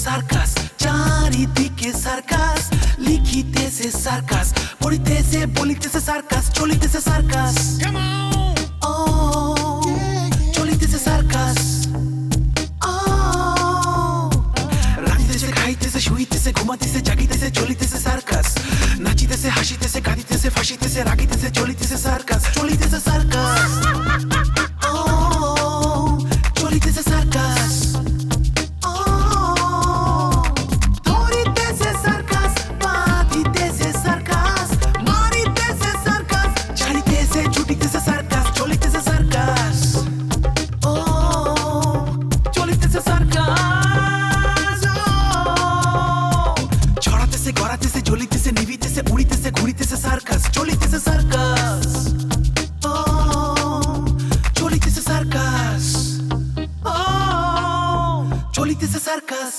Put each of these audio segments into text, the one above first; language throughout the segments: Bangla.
সার্কাস, চারিদিকে সার্কাস, লিখিতেছে সার্কাস, পড়িতেছে বলিতেছে সার্কাস, চলিতেছে সার্কাস, চলিতেছে সার্কাস, রাঁধিতেছে খাইতেছে শুইতেছে ঘুমাইতেছে জাগিতেছে চলিতেছে সার্কাস, নাচিতেছে হাসিতেছে কাঁদিতেছে ফাঁসিতেছে রাগিতেছে চলিতেছে সার্কাস, চলিতেছে সার্কাস, চলিতেছে সার্কাস, ধরিতেছে সার্কাস, বাঁধিতেছে সার্কাস, মারিতেছে সার্কাস, ছাড়িতেছে ছুটিতেছে সার্কাস, চলিতেছে সার্কাস, চলিতেছে সার্কাস, ছড়াতেছে গড়াতেছে জ্বলিতেছে নিভিতেছে উড়িতেছে ঘুরিতেছে সার্কাস, চলিতেছে সার্কাস, চলিতেছে সার্কাস, চলিতেছে সার্কাস।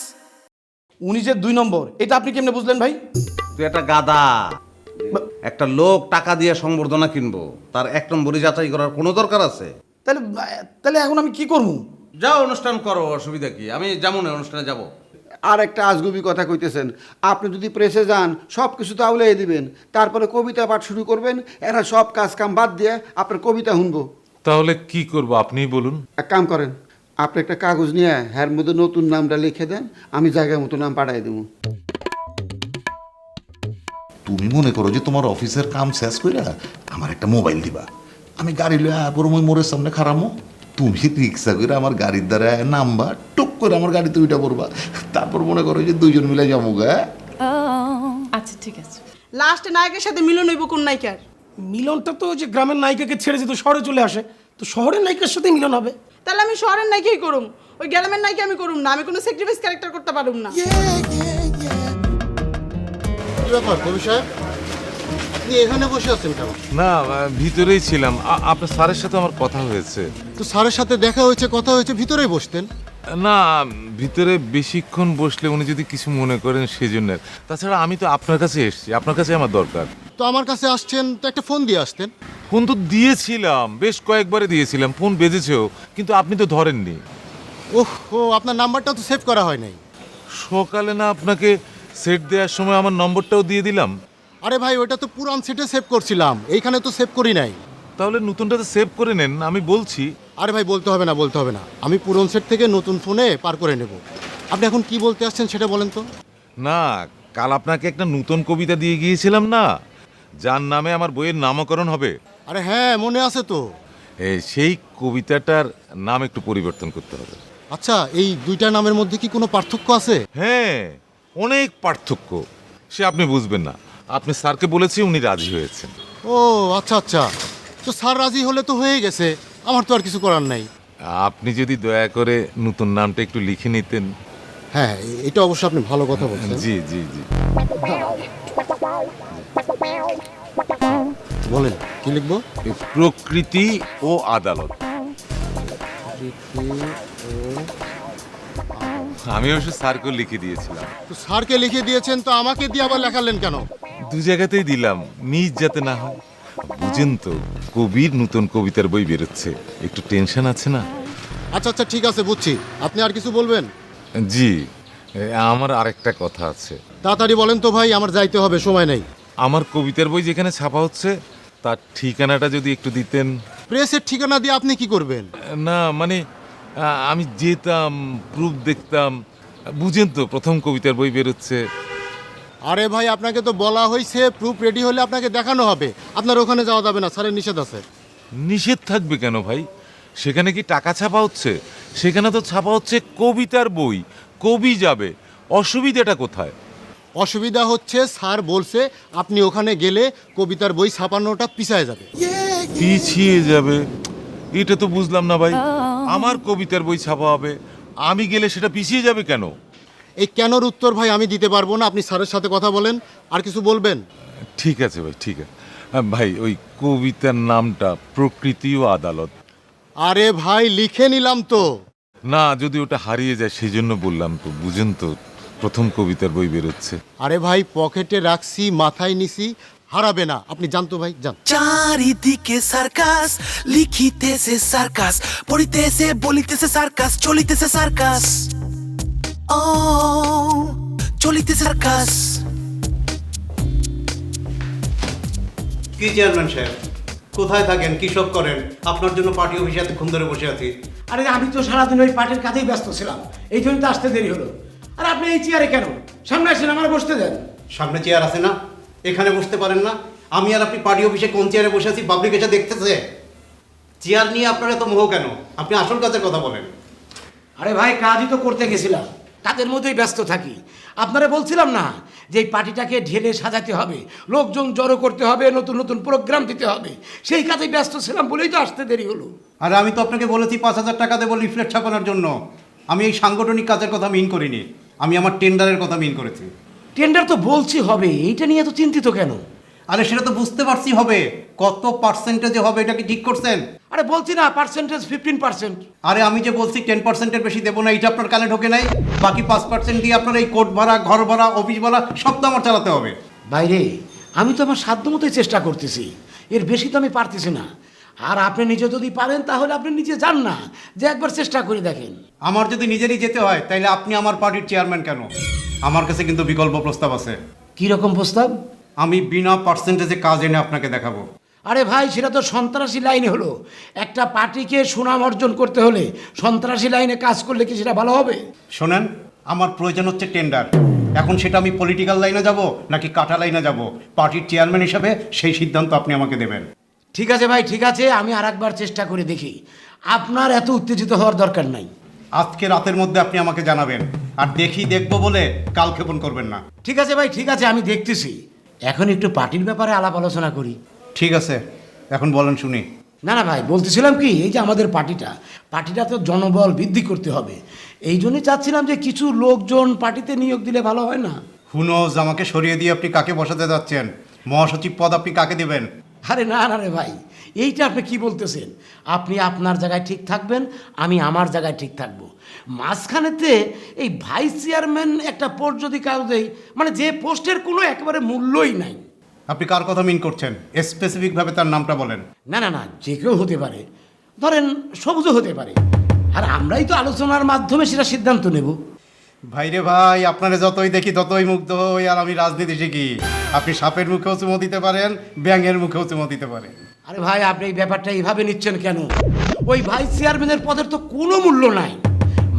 উনি যে 2 নম্বর, এটা আপনি কেমনে বুঝলেন ভাই? তুই একটা গাদা। একটা লোক টাকা দিয়ে সংবর্ধনা কিনবো, তার 1 নম্বরই যাচাই করার কোনো দরকার আছে? তাহলে এখন আমি কি করব? যাও অনুষ্ঠান করো, অসুবিধা কি? আমি যেমন অনুষ্ঠানে যাব। আর একটা আজগুবি কথা কইতেছেন। আপনি যদি প্রেসে যান সব কিছু তো আউলাই দিবেন, তারপরে কবিতা পাঠ শুরু করবেন, এরা সব কাজ কাম বাদ দিয়ে আপনার কবিতা শুনবো। তাহলে কি করব আপনিই বলুন। এক কাম করেন, আপনি একটা কাগজ নিয়ে হ্যার মধ্যে নতুন নামটা লিখে দেন, আমি জায়গার মতো নাম পাঠাই দেবো। তুমি মনে করো যে তোমার অফিসের কাম শেষ কইরা আমার একটা মোবাইল দিবা, আমি গাড়ি লয়ে বরং ওই মোড়ের সামনে খারামো, তুমি রিক্সা করে আমার গাড়ির দ্বারা নামবা, টুক করে আমার গাড়িতে উইটা পড়বা, তারপর মনে করো যে 2 জন মিলে যাবো গা। আচ্ছা ঠিক আছে। লাস্টে নায়কের সাথে মিলন হইব কোন নায়িকার? মিলনটা তো যে গ্রামের নায়িকাকে ছেড়ে যেত শহরে চলে আসে, তো শহরের নায়িকার সাথে মিলন হবে। তাহলে আমি শহরের নায়িকাই করুম, ওই গ্রামের নায়িকা আমি করুম না, আমি কোনো স্যাক্রিফাইস ক্যারেক্টার করতে পারুম না। কি ব্যাপার কবি সাহেব, আপনি এখানে বসে আছেন কেন? না, ভিতরেই ছিলাম। আপনার স্যারের সাথে আমার কথা হয়েছে। তো স্যারের সাথে দেখা হয়েছে, কথা হয়েছে, ভিতরেই বসতেন। না, ভিতরে বেশিক্ষণ বসলে উনি যদি কিছু মনে করেন সেজন্য। তাছাড়া আমি তো আপনার কাছে এসেছি, আপনার কাছে আমার দরকার। তো আমার কাছে আসছেন তো একটা ফোন দিয়ে আসতেন। ফোন তো দিয়েছিলাম, বেশ কয়েকবারে দিয়েছিলাম, ফোন বেজেছেও, কিন্তু আপনি তো ধরেননি। ওহো, আপনার নাম্বারটা তো সেভ করা হয় নাই। সকালে না আপনাকে সেট দেওয়ার সময় আমার নম্বরটাও দিয়ে দিলাম। আরে ভাই, ওটা তো পুরান সেটে সেভ করছিলাম, এইখানে তো সেভ করি নাই। তাহলে নতুনটাতে সেভ করে নেন, আমি বলছি। আরে ভাই, বলতে হবে না, বলতে হবে না, আমি পুরন সেট থেকে নতুন ফোনে পার করে নেব। আপনি এখন কি বলতে আসছেন সেটা বলেন তো। না, কাল আপনাকে একটা নতুন কবিতা দিয়ে গিয়েছিলাম না, যার নামে আমার বইয়ের নামকরণ হবে। আরে হ্যাঁ, মনে আছে তো। সেই কবিতাটার নাম একটু পরিবর্তন করতে হবে। আচ্ছা, এই 2টা নামের মধ্যে কি কোনো পার্থক্য আছে? হ্যাঁ, অনেক পার্থক্য, সে আপনি বুঝবেন না। আপনি স্যারকে বলেছি, উনি রাজি হয়েছেন। ও আচ্ছা আচ্ছা, তো স্যার রাজি হলে তো হয়ে গেছে, আমার তো আর কিছু করার নাই। আপনি যদি দয়া করে নতুন নামটা একটু লিখে নিতেন। হ্যাঁ, এটা অবশ্য আপনি ভালো কথা বলছেন। জি জি জি। বলেন, কি লিখবো? প্রকৃতি ও আদালত। আমি অবশ্য স্যারকে লিখে দিয়েছিলাম। তো স্যারকে লিখে দিয়েছেন, তো আমাকে দিয়ে আবার লেখালেন কেন? 2 জায়গাতেই দিলাম, নিজ যাতে না হয়। বুঝেন তো, কবির নতুন কবিতার বই বেরোচ্ছে, একটু টেনশন আছে না। আচ্ছা আচ্ছা, ঠিক আছে, বুঝছি। আপনি আর কিছু বলবেন? জি, আমার আরেকটা কথা আছে। তাড়াতাড়ি বলেন তো ভাই, আমার যাইতে হবে, সময় নেই। আমার কবিতার বই যেখানে ছাপা হচ্ছে তার ঠিকানাটা যদি একটু দিতেন। প্রেসের ঠিকানা দিয়ে আপনি কি করবেন? না মানে, আমি যেতাম, প্রুফ দেখতাম। বুঝেন তো, প্রথম কবিতার বই বেরোচ্ছে। আরে ভাই, আপনাকে তো বলা হয়েছে প্রুফ রেডি হলে আপনাকে দেখানো হবে, আপনার ওখানে যাওয়া যাবে না, স্যারের নিষেধ আছে। নিষেধ থাকবে কেন ভাই? সেখানে কি টাকা ছাপা হচ্ছে? সেখানে তো ছাপা হচ্ছে কবিতার বই, কবি যাবে, অসুবিধাটা কোথায়? অসুবিধা হচ্ছে স্যার বলছে আপনি ওখানে গেলে কবিতার বই ছাপানোটা পিছায় যাবে। পিছিয়ে যাবে? এটা তো বুঝলাম না ভাই। আমার কবিতার বই ছাপা হবে, আমি গেলে সেটা পিছিয়ে যাবে কেন? এই কেনর উত্তর ভাই আমি দিতে পারবো না, আপনি স্যারের সাথে কথা বলেন। আর কিছু বলবেন? ঠিক আছে ভাই, ঠিক আছে। ভাই, ওই কবিতার নামটা প্রকৃতি ও আদালত। আরে ভাই, লিখে নিলাম তো। না, যদি ওটা হারিয়ে যায় সেই জন্য বললাম তো। বুঝেন তো, প্রথম কবিতার বই বেরোচ্ছে। আরে ভাই, পকেটে রাখছি, মাথায় নিছি, হারাবে না। আপনি জানতো ভাই, যান। চারিদিকে সার্কাস, লিখিতেছে সার্কাস, পড়িতেছে বলিতেছে সার্কাস, চলিতেছে সার্কাস, চলিতে সার্কাস। কি চেয়ারম্যান সাহেব, কোথায় থাকেন, কি সব করেন? আপনার জন্য পার্টি অফিসে এতক্ষণ ধরে বসে আছি। আরে আমি তো সারাদিন ওই পার্টির কাজেই ব্যস্ত ছিলাম, এই জন্য তো আসতে দেরি হলো। আর আপনি এই চেয়ারে কেন? সামনে আসেন, আমার বসতে দেন। সামনে চেয়ার আছে না, এখানে বসতে পারেন না? আমি আর আপনি পার্টি অফিসে কোন চেয়ারে বসে আছি পাবলিক এসে দেখতেছে। চেয়ার নিয়ে আপনার এত মোহ কেন? আপনি আসল কাজের কথা বলেন। আরে ভাই, কাজই তো করতে গেছিলাম, কাজের মধ্যেই ব্যস্ত থাকি। আপনারা বলছিলাম না যে এই পার্টিটাকে ঢেলে সাজাতে হবে, লোকজন জড়ো করতে হবে, নতুন নতুন প্রোগ্রাম দিতে হবে, সেই কাজে ব্যস্ত ছিলাম বলেই তো আসতে দেরি হলো। আর আমি তো আপনাকে বলেছি 5,000 টাকা দেবো লিফলেট ছাপানোর জন্য। আমি এই সাংগঠনিক কাজের কথা মিন করিনি, আমি আমার টেন্ডারের কথা মিন করেছি। টেন্ডার তো বলছি হবে, এইটা নিয়ে তো চিন্তিত কেন? আরে সেটা তো বুঝতে পারছি হবে, কত পার্সেন্টেজে হবে এটা কি ঠিক করছেন? আরে বলছি না, পার্সেন্টেজ 15%। আরে আমি যে বলছি 10%-এর বেশি দেবো না, এটা আপনার কানে ঢোকে নাই? বাকি 5% দিয়ে আপনার এই কোর্ট ভাড়া, ঘর ভাড়া, অফিস ভাড়া সব তো আমার চালাতে হবে। বাইরে আমি তো আমার সাধ্য মতোই চেষ্টা করতেছি, এর বেশি তো আমি পারতেছি না। আর আপনি নিজে যদি পারেন তাহলে আপনি নিজে যান না, যে একবার চেষ্টা করে দেখেন। আমার যদি নিজেরই যেতে হয় তাহলে আপনি আমার পার্টির চেয়ারম্যান কেন? আমার কাছে কিন্তু বিকল্প প্রস্তাব আছে। কি রকম প্রস্তাব? আমি বিনা পার্সেন্টেজে কাজ এনে আপনাকে দেখাবো। আরে ভাই, সেটা তো সন্ত্রাসী লাইনে হলো। একটা পার্টিকে সুনাম অর্জন করতে হলে সন্ত্রাসী লাইনে কাজ করলে কি সেটা ভালো হবে? শোনেন, আমার প্রয়োজন হচ্ছে টেন্ডার। এখন সেটা আমি পলিটিক্যাল লাইনে যাব নাকি কাটা লাইনে যাব, পার্টির চেয়ারম্যান হিসাবে সেই সিদ্ধান্ত আপনি আমাকে দেবেন। ঠিক আছে ভাই, ঠিক আছে, আমি আর একবার চেষ্টা করে দেখি। আপনার এত উত্তেজিত হওয়ার দরকার নাই। আজকে রাতের মধ্যে আপনি আমাকে জানাবেন, আর দেখবো বলে কাল ক্ষেপণ করবেন না। ঠিক আছে ভাই, ঠিক আছে, আমি দেখতেছি। এখন একটু পার্টির ব্যাপারে আলাপ আলোচনা করি। ঠিক আছে, এখন বলেন শুনি। না না ভাই, বলতেছিলাম কি, এই যে আমাদের পার্টিটা তো জনবল বৃদ্ধি করতে হবে। এই জন্যই চাচ্ছিলাম যে কিছু লোকজন পার্টিতে নিয়োগ দিলে ভালো হয় না? হুনোজ, আমাকে সরিয়ে দিয়ে আপনি কাকে বসাতে যাচ্ছেন? মহাসচিব পদ আপনি কাকে দেবেন? আরে না না রে ভাই, এইটা আপনি কি বলতেছেন? আপনি আপনার জায়গায় ঠিক থাকবেন, আমি আমার জায়গায় ঠিক থাকবো। মাঝখানেতে এই ভাইস চেয়ারম্যান একটা পোস্ট যদি কাউ দেয়, মানে যে পোস্টের কোনো একেবারে মূল্যই নাই। আপনি কার কথা মিন করছেন? স্পেসিফিকভাবে তার নামটা বলেন। না না না, যে কেউ হতে পারে, ধরেন সবুজও হতে পারে, আর আমরাই তো আলোচনার মাধ্যমে সেটা সিদ্ধান্ত নেব। ভাইরে ভাই, আপনারা যতই দেখি ততই মুগ্ধ হই, আর আমি রাজনীতি শিখি। আপনি সাপের মুখেও চুমো দিতে পারেন, ব্যাঙের মুখেও চুমো দিতে পারেন। আরে ভাই, আপনি এই ব্যাপারটা এইভাবে নিচ্ছেন কেন? ওই ভাইস চেয়ারম্যানের পদের তো কোনো মূল্য নাই।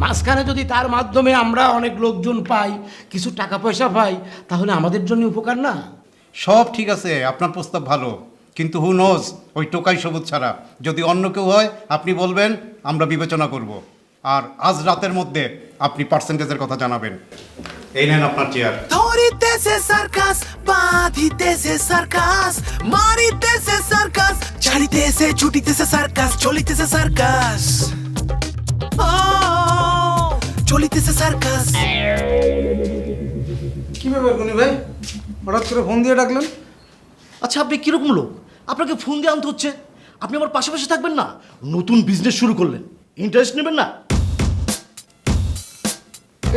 মাঝখানে যদি তার মাধ্যমে আমরা অনেক লোকজন পাই, কিছু টাকা পয়সা পাই, তাহলে আমাদের জন্য উপকার না? সব ঠিক আছে, আপনার প্রস্তাব ভালো, কিন্তু হু নোজ, ওই টোকাই সবুজ ছাড়া যদি অন্য কেউ হয় আপনি বলবেন, আমরা বিবেচনা করব। আর আজ রাতের মধ্যে আপনি পার্সেন্টেজের কথা জানাবেন। এই নেন আপনার চেয়ার। ধরিতেছে সার্কাস, বাঁধিতেছে সার্কাস, মারিতেছে সার্কাস, ছাড়িতেছে ছুটিতেছে সার্কাস, চলিতেছে সার্কাস। চলিতেছে সার্কাস। কি ব্যাপার গনি ভাই, হঠাৎ করে ফোন দিয়ে ডাকলেন? আচ্ছা, আপনি কিরকম লোক? আপনাকে ফোন দিয়ে আনতে হচ্ছে? আপনি আমার পাশাপাশি থাকবেন না? নতুন বিজনেস শুরু করলেন, ইন্টারেস্ট নেবেন না?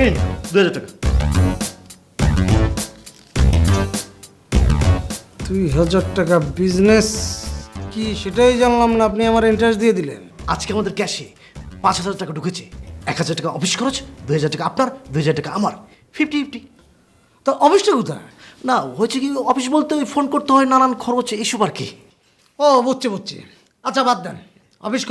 এই 2,000 টাকা। 2,000 টাকা বিজনেস? কি সেটাই জানলাম না, আপনি আমার ইন্টারেস্ট দিয়ে দিলেন। আজকে আমাদের ক্যাশে 5,000 টাকা ঢুকেছে। 1,000 টাকা অফিস খরচ, 2,000 টাকা আপনার, 2,000 টাকা আমার, 50-50। তো অফিসটা কোথায়? না, হয়েছে কি, অফিস বলতে ওই ফোন করতে হয়, নানান খরচ এইসব আর কি। ও বুঝছি। আচ্ছা বাদ দেন, অফিস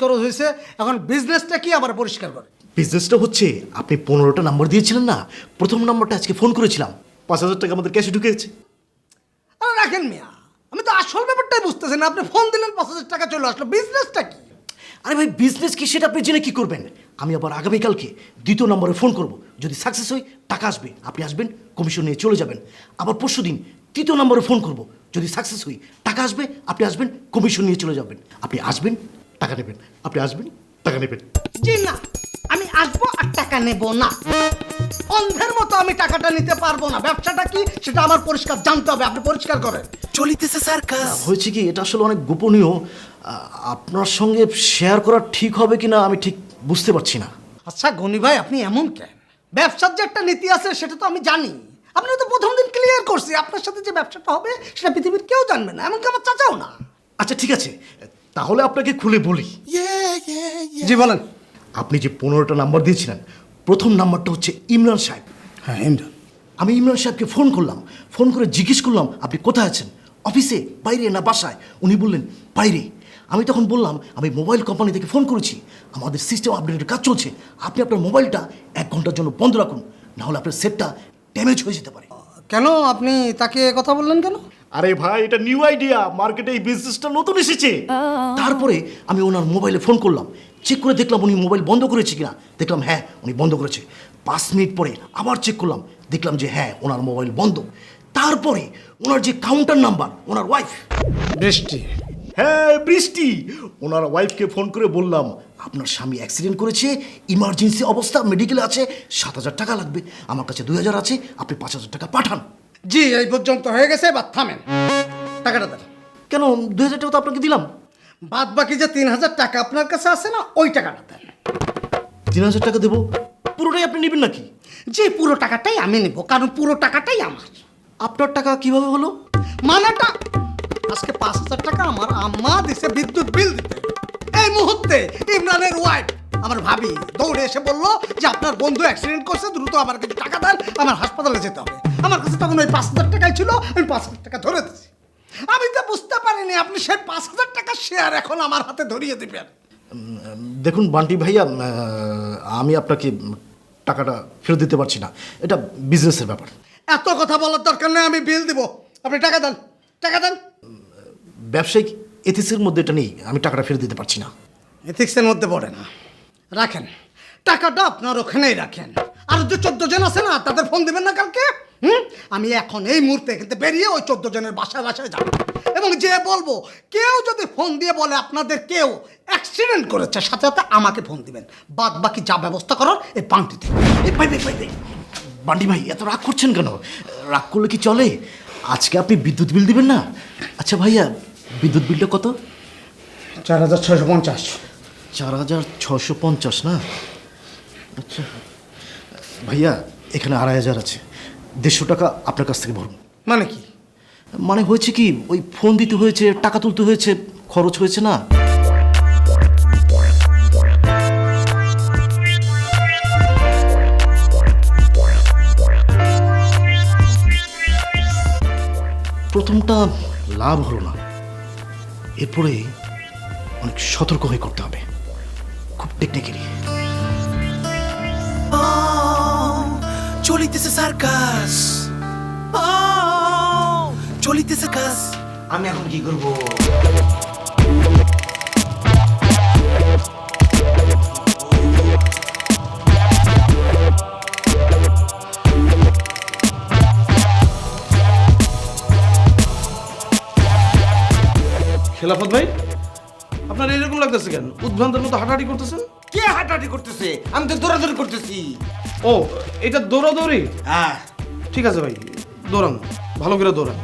খরচ হয়েছে, এখন বিজনেসটা কি আবার পরিষ্কার করে। বিজনেসটা হচ্ছে, আপনি 15টা নাম্বার দিয়েছিলেন না, প্রথম নাম্বারটা আজকে ফোন করেছিলাম, 5,000 টাকা আমাদের ক্যাশে ঢুকেছে। আরে রাখেন মিয়া, আমি তো আসল ব্যাপারটাই বুঝতেছি না। আপনি ফোন দিলেন, 5,000 টাকা চলে আসলো, বিজনেসটা কি? আরে ভাই, বিজনেস কি সেটা আপনি জেনে কি করবেন? আমি আবার আগামীকালকে 2য় নম্বরে ফোন করব, যদি সাকসেস হই টাকা আসবে, আপনি আসবেন, কমিশন নিয়ে চলে যাবেন। আবার পরশুদিন 3য় নম্বরে ফোন করব, যদি সাকসেস হই টাকা আসবে, আপনি আসবেন, কমিশন নিয়ে চলে যাবেন। আপনি আসবেন, টাকা নেবেন, আপনি আসবেন, টাকা নেবেন। জি না, আমি আসবো আর টাকা নেব না। অন্ধের মতো আমি টাকাটা নিতে পারবো না। ব্যবসাটা কি সেটা আমার পরিষ্কার জানতে হবে, আপনি পরিষ্কার করেন। চলিতেছে সার্কাস। হয়েছে কি, এটা আসলে অনেক গোপনীয়, আপনার সঙ্গে শেয়ার করা ঠিক হবে কিনা আমি ঠিক বুঝতে পারছি না। আচ্ছা গনি ভাই, আপনি এমন কেন? ব্যবসার যে একটা নীতি আছে সেটা তো আমি জানি। আপনি তো প্রথম দিন ক্লিয়ার করছি, আপনার সাথে যে ব্যবসাটা হবে সেটা পৃথিবীর কেউ জানবে না, এমনকি আমার চাচাও না। আচ্ছা ঠিক আছে, তাহলে আপনাকে খুলে বলি। জি বলেন। আপনি যে 15টা নাম্বার দিয়েছিলেন, প্রথম নাম্বারটা হচ্ছে ইমরান সাহেব। হ্যাঁ ইমরান। আমি ইমরান সাহেবকে ফোন করলাম, ফোন করে জিজ্ঞেস করলাম আপনি কোথায় আছেন, অফিসে, বাইরে না বাসায়? উনি বললেন বাইরে। আমি তখন বললাম আমি মোবাইল কোম্পানি থেকে ফোন করেছি, আমাদের সিস্টেম আপডেটের কাজ চলছে, আপনি আপনার মোবাইলটা 1 ঘন্টার জন্য বন্ধ রাখুন, নাহলে আপনার সেটটা ড্যামেজ হয়ে যেতে পারে। কেন আপনি তাকে কথা বললেন কেন? আরে ভাই, এটা নিউ আইডিয়া, মার্কেটে এই বিজনেসটা নতুন এসেছে। তারপরে আমি ওনার মোবাইলে ফোন করলাম, চেক করে দেখলাম উনি মোবাইল বন্ধ করেছে কিনা, দেখলাম হ্যাঁ উনি বন্ধ করেছে। 5 মিনিট পরে আবার চেক করলাম, দেখলাম যে হ্যাঁ ওনার মোবাইল বন্ধ। তারপরে ওনার যে কাউন্টার নাম্বার, ওনার ওয়াইফ বৃষ্টি। হ্যাঁ বৃষ্টি, ওনার ওয়াইফকে ফোন করে বললাম আপনার স্বামী অ্যাক্সিডেন্ট করেছে, ইমার্জেন্সি অবস্থা, মেডিকেলে আছে, 7,000 টাকা লাগবে, আমার কাছে 2,000 আছে, আপনি 5,000 টাকা পাঠান। জি এই পর্যন্ত হয়ে গেছে, এবার থামেন, টাকাটা দেন। কেন 2,000 টাকা তো আপনাকে দিলাম। বাদ বাকি যে 3,000 টাকা আপনার কাছে আছে না, ওই টাকাটা দেন। 3,000 টাকা দেবো, পুরোটাই আপনি নেবেন নাকি? যে পুরো টাকাটাই আমি নেব, কারণ পুরো টাকাটাই আমার। আপনার টাকা কিভাবে হলো? মানাটা আজকে 5,000 টাকা আমার আম্মা দিছে বিদ্যুৎ বিল দিতে। এই মুহূর্তে ইমরানের ওয়াইফ আমার ভাবি দৌড়ে এসে বলল যে আপনার বন্ধু অ্যাক্সিডেন্ট করছে, দ্রুত আমার কিছু টাকা দেন, আমার হাসপাতালে যেতে হবে। আমার কাছে তখন ওই 5,000 টাকাই ছিল, আমি 5,000 টাকা ধরে দিচ্ছি। আমি তো বুঝতে পারিনি আপনি সেই 5,000 টাকার শেয়ার এখন আমার হাতে ধরিয়ে দিবেন। দেখুন বান্টি ভাইয়া, আমি আপনাকে টাকাটা ফেরত দিতে পারছি না, এটা বিজনেসের ব্যাপার। এত কথা বলার দরকার নেই, আমি বিল দিব, আপনি টাকা দেন, টাকা দেন। ব্যবসায়িক এথিক্সের মধ্যে এটা নেই, আমি টাকাটা ফেরত দিতে পারছি না। এথিক্সের মধ্যে পড়ে না, রাখেন টাকাটা আপনার ওখানেই রাখেন। আর যে 14 জন আছে না, তাদের ফোন দিবেন না কালকে। আমি এখন এই মুহূর্তে কিন্তু বেরিয়ে ওই 14 জনের বাসায় বাসায় যাব, এবং যে বলবো কেউ যদি ফোন দিয়ে বলে আপনাদের কেউ অ্যাক্সিডেন্ট করেছে, সাথে সাথে আমাকে ফোন দিবেন, বাদ বাকি যা ব্যবস্থা করার এই পাংটিতে। বান্টি ভাই এত রাগ করছেন কেন? রাগ করলে কি চলে? আজকে আপনি বিদ্যুৎ বিল দিবেন না? আচ্ছা ভাইয়া, বিদ্যুৎ বিলটা কত? 4,650। 4,650 না? আচ্ছা ভাইয়া, এখানে 2,500 আছে, 150 টাকা আপনার কাছ থেকে ভরুন। মানে কি? মানে হয়েছে কি, ওই ফোন দিতে হয়েছে, টাকা তুলতে হয়েছে, খরচ হয়েছে না। প্রথমটা লাভ হলো না, এরপরে অনেক সতর্ক হয়ে করতে হবে, খুব টেকনিক্যালি। চলিতেছে সার্কাস, চলিতেছে কাজ। আমি এখন কি করব? খেলাফত ভাই, আপনার এরকম লাগতেছে কেন? উদ্ভ্রান্তের মতো হাঁটাহাঁটি করতেছেন। কে হাঁটাহাঁটি করতেছে? আমি তো দৌড়াদৌড়ি করতেছি। ও, এটা দৌড়াদৌড়ি? হ্যাঁ ঠিক আছে ভাই, দৌড়ান, ভালো করে দৌড়ান।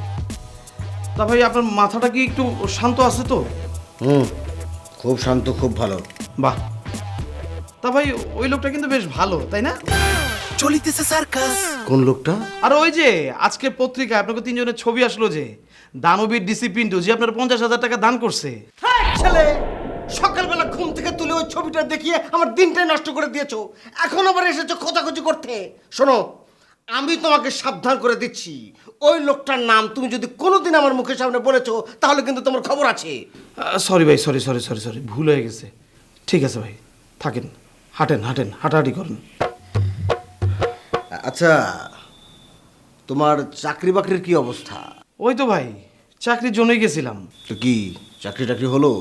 তা ভাই আপনার মাথাটা কি একটু শান্ত আছে তো? খুব শান্ত, খুব ভালো। বাহ। তা ভাই ওই লোকটা কিন্তু বেশ ভালো, তাই না? চলিতেছে সার্কাস। কোন লোকটা? আর ওই যে আজকের পত্রিকায় আপনাকে 3 জনের ছবি আসলো, যে দানবীর ডিসি পিন্টু, যে আপনার 50,000 টাকা দান করছে। ছেলে, সকালবেলা ঘুম থেকে তুলে ওই ছবিটা দেখিয়ে আমার দিনটাই নষ্ট করে দিয়েছো, এখন আবার এসেছো খোঁজাখুঁজি করতে। শোনো, আমি তোমাকে সাবধান করে দিচ্ছি, ওই লোকটার নাম তুমি যদি কোনোদিন আমার মুখের সামনে বলেছো, তাহলে কিন্তু তোমার খবর আছে। সরি ভাই, সরি সরি সরি সরি, ভুল হয়ে গেছে। ঠিক আছে ভাই, থাকেন, হাঁটেন হাঁটেন, হাঁটাহাঁটি করেন। আচ্ছা, তোমার চাকরি বাকরির কি অবস্থা? ওই তো ভাই, চাকরির জন্যই গেছিলাম। তো কি চাকরি টাকরি হলো?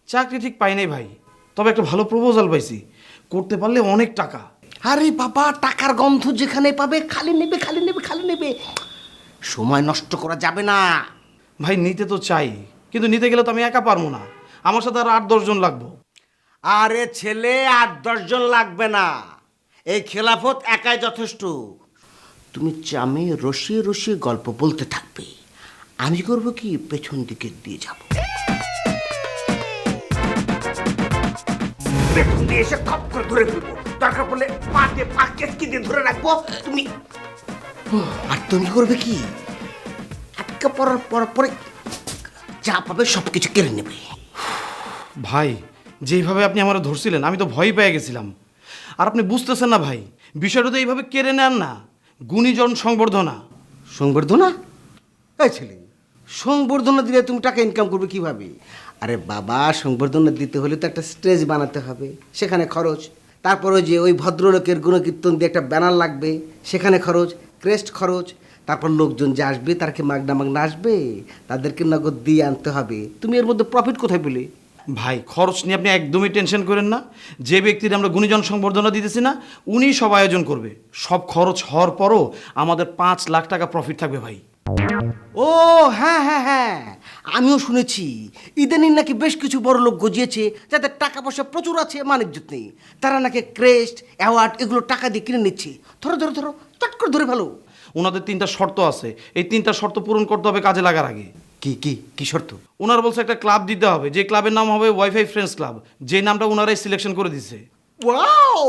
চাকরি ঠিক পাই নাই ভাই, তবে একটা ভালো প্রপোজাল পাইছি, করতে পারলে অনেক টাকা। আরে বাবা, টাকার গন্ধ যেখানে পাবে খালি নেবে, খালি নেবে, খালি নেবে, সময় নষ্ট করা যাবে না। ভাই নিতে তো চাই, কিন্তু নিতে গেলে তো আমি একা পারবো না, আমার সাথে আর 8-10 জন লাগবো। আরে ছেলে, 8-10 জন লাগবে না, এই খেলাফত একাই যথেষ্ট। তুমি চামে রসিয়ে রসিয়ে গল্প বলতে থাকবে, আমি করবো কি পেছন দিকে দিয়ে যাব, পেছন দিয়ে এসে খপ করে ধরে ফেলবো, দরকার পড়লে পা দিয়ে পা কেটকে দিয়ে ধরে রাখবো তুমি। আর তুমি করবে কি, আটকে পড়ার পরে যা পাবে সবকিছু কেড়ে নেবে। ভাই যেইভাবে আপনি আমার ধরছিলেন, আমি তো ভয় পেয়ে গেছিলাম। আর আপনি বুঝতেছেন না ভাই, বিষয়টা তো এইভাবে কেড়ে নেন না। গুণীজন সংবর্ধনা। সংবর্ধনা? এই ছেলে, সংবর্ধনা দিলে তুমি টাকা ইনকাম করবে কিভাবে? আরে বাবা, সংবর্ধনা দিতে হলে তো একটা স্টেজ বানাতে হবে, সেখানে খরচ। তারপরে যে ওই ভদ্রলোকের গুণকীর্তন দিয়ে একটা ব্যানার লাগবে, সেখানে খরচ, ক্রেস্ট খরচ। তারপর লোকজন যে আসবে তারা কি মাগনা মাগনা আসবে? তাদেরকে নগদ দিয়ে আনতে হবে। তুমি এর মধ্যে প্রফিট কোথায় পেলে? ভাই, খরচ নিয়ে আপনি একদমই টেনশন করেন না। যে ব্যক্তির আমরা গুণীজন সংবর্ধনা দিতেছি না, উনি সব আয়োজন করবে। সব খরচ হওয়ার পরও আমাদের 5 লাখ টাকা প্রফিট থাকবে ভাই। ও হ্যাঁ হ্যাঁ হ্যাঁ, আমিও শুনেছি ইদানিং নাকি বেশ কিছু বড় লোক গজিয়েছে, যাদের টাকা পয়সা প্রচুর আছে, মানিজ্যত নেই। তারা নাকি ক্রেস্ট, অ্যাওয়ার্ড এগুলো টাকা দিয়ে কিনে নিচ্ছে। ধরো ধরো ধরো, চট করে ধরে ফেলো। ওনাদের 3টা শর্ত আছে, এই 3টা শর্ত পূরণ করতে হবে কাজে লাগার আগে। কি কি কি শর্ত? ওনারা বলছে একটা ক্লাব দিতে হবে, যে ক্লাবের নাম হবে ওয়াইফাই ফ্রেন্ডস ক্লাব, যে নামটা ওনারাই সিলেকশন করে দিছে। ওয়াও,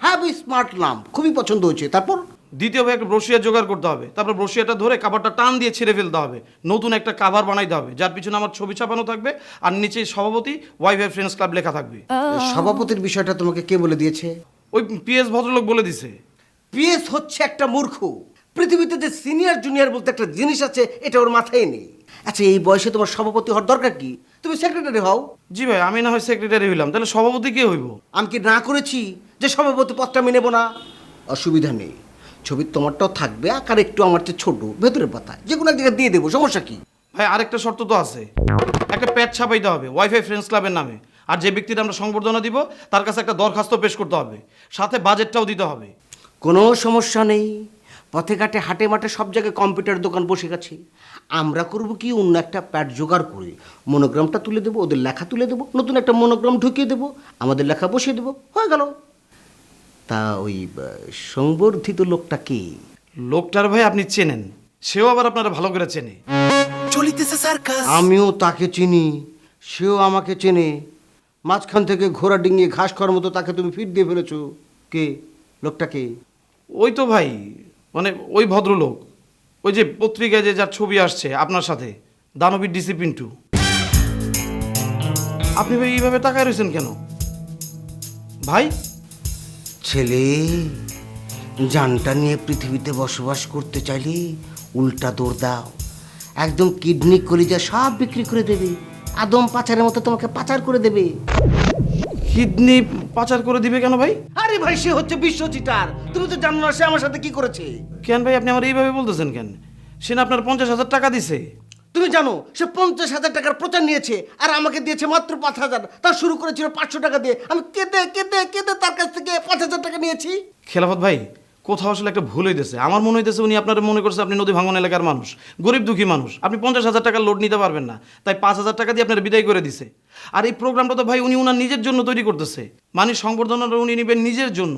হ্যাভি স্মার্ট নাম, খুবই পছন্দ হয়েছে। তারপর দ্বিতীয় ভাই একটা ব্রোশিয়ার জোগাড় করতে হবে। তারপর ব্রোশিয়ারটা ধরে কাভারটা টান দিয়ে ছেড়ে ফেলতে হবে। নতুন একটা কাভার বানাইতে হবে, যার পিছনে আমার ছবি ছাপানো থাকবে, আর নিচে সভাপতি ওয়াইফাই ফ্রেন্ডস ক্লাব লেখা থাকবে। সভাপতির বিষয়টা তোমাকে কে বলে দিয়েছে? ওই পিএস ভদ্রলোক বলে দিছে। পিএস হচ্ছে একটা মূর্খ। পৃথিবীতে যে সিনিয়র জুনিয়র বলতে একটা জিনিস আছে, এটা ওর মাথায় নেই। আচ্ছা, এই বয়সে তোমার সভাপতি হওয়ার দরকার কি? তুমি সেক্রেটারি হও। জি ভাই, আমি না হয় সেক্রেটারি হইলাম, তাহলে সভাপতি কে হইব? আমি কি না করেছি যে সভাপতি পদটা আমি নেব না? অসুবিধা নেই, ছবি তোমারটাও থাকবে, আকার একটু আমার চেয়ে ছোট, ভেতরের পাতা, যে কোনো এক জায়গায় দিয়ে দেবো, সমস্যা কি? ভাই, আরেকটা শর্ত তো আছে, একটা প্যাড ছাপাইতে হবে ওয়াইফাই ফ্রেন্ডস ক্লাবের নামে। আর যে ব্যক্তির আমরা সংবর্ধনা দিব, তার কাছে একটা দরখাস্ত পেশ করতে হবে, সাথে বাজেটটাও দিতে হবে। কোনো সমস্যা নেই, পথে ঘাটে হাটে মাঠে সব জায়গায় কম্পিউটার দোকান বসে গেছে। আমরা করব কি, অন্য একটা প্যাড জোগাড় করে মনোগ্রামটা তুলে দেবো, ওদের লেখা তুলে দেবো, নতুন একটা মনোগ্রাম ঢুকিয়ে দেবো, আমাদের লেখা বসিয়ে দেবো, হয়ে গেল। তা ওই সংবর্ধিত লোকটা কি? লোকটার ভাই আপনি চেনেন, সেও আবার আপনারা ভালো করে চেনে। চলিতেছে সার্কাস। আমিও তাকে চিনি, সেও আমাকে চেনে। মাঝখান থেকে ঘোড়া ডিঙিয়ে ঘাস খাওয়ার মতো তাকে তুমি ফিট দিয়ে ফেলেছো। কে লোকটা? কে? ওই তো ভাই, মানে ওই ভদ্রলোক, ওই যে পত্রিকায় যে যার ছবি আসছে আপনার সাথে, দানবীর ডিসি পিন্টু। আপনি ভাই এইভাবে তাকায় রয়েছেন কেন ভাই? ছেলে, জানটা নিয়ে পৃথিবীতে বসবাস করতে চাইলে উল্টা দৌড় দাও। একদম কিডনি কলিজা সব বিক্রি করে দেবে, আদম পাচারের মতো তোমাকে পাচার করে দেবে। কিডনি পাচার করে দিবে কেন ভাই? আরে ভাই, সে হচ্ছে বিশ্বজিতার। তুমি তো জানো না সে আমার সাথে কি করেছে। কেন ভাই, আপনি আমার এইভাবে বলতেছেন কেন? সে না আপনার 50,000 টাকা দিছে। তুমি জানো সে 50,000 টাকার প্রচার নিয়েছে, আর আমাকে দিয়েছে মাত্র 5,000। তা শুরু করেছিল 500 টাকা দিয়ে। আমি কেঁদে কেঁদে কেঁদে তার কাছ থেকে 5,000 টাকা নিয়েছি। খেলাফত ভাই, কোথাও আসলে একটা ভুল হইতেছে। আমার মনে হইতেছে উনি আপনার মনে করছে আপনি নদী ভাঙন এলাকার মানুষ, গরিব দুঃখী মানুষ, আপনি 50,000 টাকার লোড নিতে পারবেন না, তাই 5,000 টাকা দিয়ে আপনার বিদায় করে দিছে। আর এই প্রোগ্রামটা তো ভাই উনি উনার নিজের জন্য তৈরি করতেছে, মানে সংবর্ধনাটা উনি নেবেন নিজের জন্য।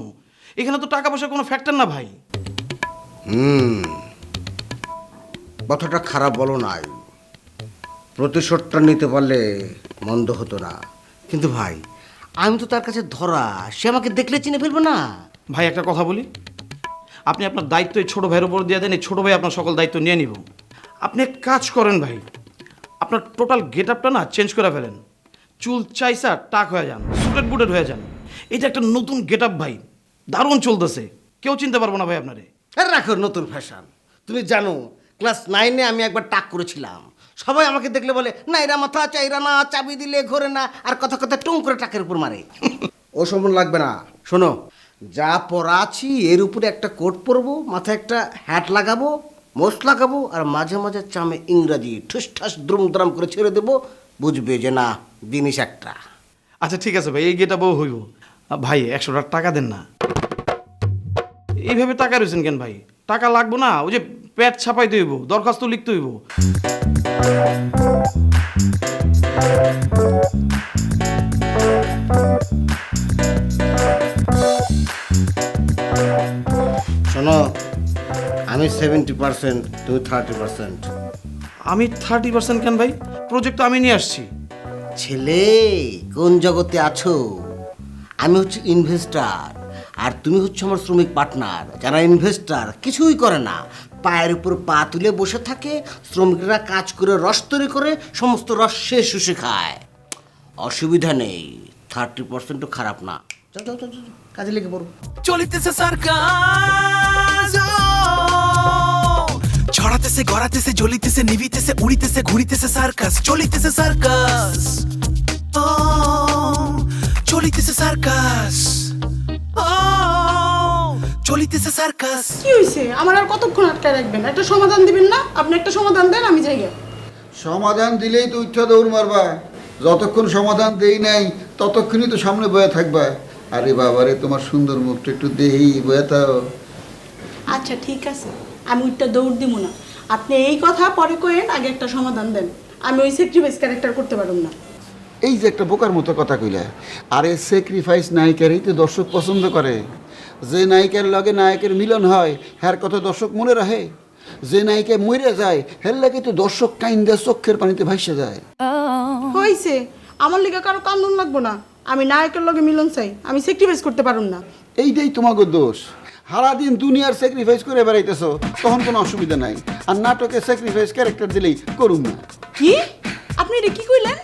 এখানে তো টাকা পয়সার কোনো ফ্যাক্টর না ভাই। কথাটা খারাপ বলো নাই, প্রতিশোধটা নিতে পারলে মন্দ হতো না। কিন্তু ভাই, আমি তো তার কাছে ধরা, সে আমাকে দেখলে চিনে ফেলবে না। ভাই একটা কথা বলি, আপনি আপনার দায়িত্ব এই ছোটো ভাইয়ের উপর দিয়ে দেন, এই ছোটো ভাই আপনার সকল দায়িত্ব নিয়ে নিব। আপনি এক কাজ করেন ভাই, আপনার টোটাল গেট আপটা না চেঞ্জ করে ফেলেন, চুল চাইসা টাক হয়ে যান, সুটেড বুটেড হয়ে যান। এটা একটা নতুন গেট আপ ভাই, দারুণ চলতেছে, কেউ চিনতে পারবো না ভাই আপনারে। রাখো নতুন ফ্যাশন। তুমি জানো ক্লাস 9-এ আমি একবার টাক করেছিলাম। সবাই আমাকে দেখলে বলে, নাইরা মাথা চাইরা না, চাবি দিলে ঘোরে না, আর কথা কথা টুং করে টাকের উপর মারে। ও সমন লাগবে না, শোনো, যা পরা আছি এর উপরে একটা কোট পরবো, মাথায় একটা হ্যাট লাগাবো, মোস লাগাবো, আর মাঝে মাঝে চামে ইংরাজি ঠুস ঠাস দ্রুম দ্রাম করে ছেড়ে দেবো, বুঝবে যে না জিনিস একটা। আচ্ছা ঠিক আছে ভাই, এই গেট আপও হইব। ভাই 100 টাকা দেন না। এইভাবে টাকা রয়েছেন কেন ভাই? টাকা লাগবো না, ওই যে প্যাড ছাপাইতে হইব, দরখাস্ত লিখতে হইব। শোনো, আমি 70%, তুমি 30%। আমি 30% কেন ভাই? প্রজেক্ট তো আমি নিয়ে আসছি। ছেলে, কোন জগতে আছো? আমি হচ্ছে ইনভেস্টার, আর তুমি হচ্ছে আমার শ্রমিক পার্টনার। যারা ইনভেস্টার কিছুই করে না, পায়ের উপর পা তুলে বসে থাকে, শ্রমিকরা কাজ করে রস তৈরি করে সমস্ত রস শেষ শুষে খায়। অসুবিধা নেই, 30% খারাপ না। চল চল চল চল, কাজে লেগে পড়ো। চলিতেছে সার্কাস, ছড়াতেছে গড়াতেছে জ্বলিতেছে নিভিতেছে উড়িতেছে ঘুরিতেছে সার্কাস, চলিতেছে সার্কাস, চলিতেছে সার্কাস, চলিতেছে সার্কাস। কি হয়েছে? আমার আর কতক্ষণ আটকায় রাখবেন? একটা সমাধান দিবেন না? আপনি একটা সমাধান দেন, আমি যাই গে। সমাধান দিলেই তো উচ্চ দৌড় মারবা, যতক্ষণ সমাধান দেই নাই ততক্ষণই তো সামনে বয়ে থাকবা। আরে বাবারে, তোমার সুন্দর মুখটা একটু দেই, বয়ে থাও। আচ্ছা ঠিক আছে, আমি ওইটা দৌড় দিব না। আপনি এই কথা পরে কইেন, আগে একটা সমাধান দেন। আমি ওই স্যাক্রিফাইস ক্যারেক্টার করতে পারব না। এই যে একটা বোকার মতো কথা কইলা, আরে স্যাক্রিফাইস নায়িকারই তো দর্শক পছন্দ করে। যে নায়িকার লগে নায়কের মিলন হয় হ্যার কথা দর্শক মনে রাখে। যে নায়িকা মরে যায় হের লাগে তো দর্শক কাইন্দা চোখের পানিতে ভাসে যায়। হইছে, আমার লিগে কারো কান্দন লাগবো না। আমি নায়কের লগে মিলন চাই, আমি স্যাক্রিফাইস করতে পারুম না। এইটাই তোমাকে দোষ। সারাদিন দুনিয়ার স্যাক্রিফাইস করে বেড়াইতেছ, তখন কোনো অসুবিধা নাই। আর নাটকে স্যাক্রিফাইস ক্যারেক্টার দিলেই করুন না। কি? আপনি এটা কি কইলেন?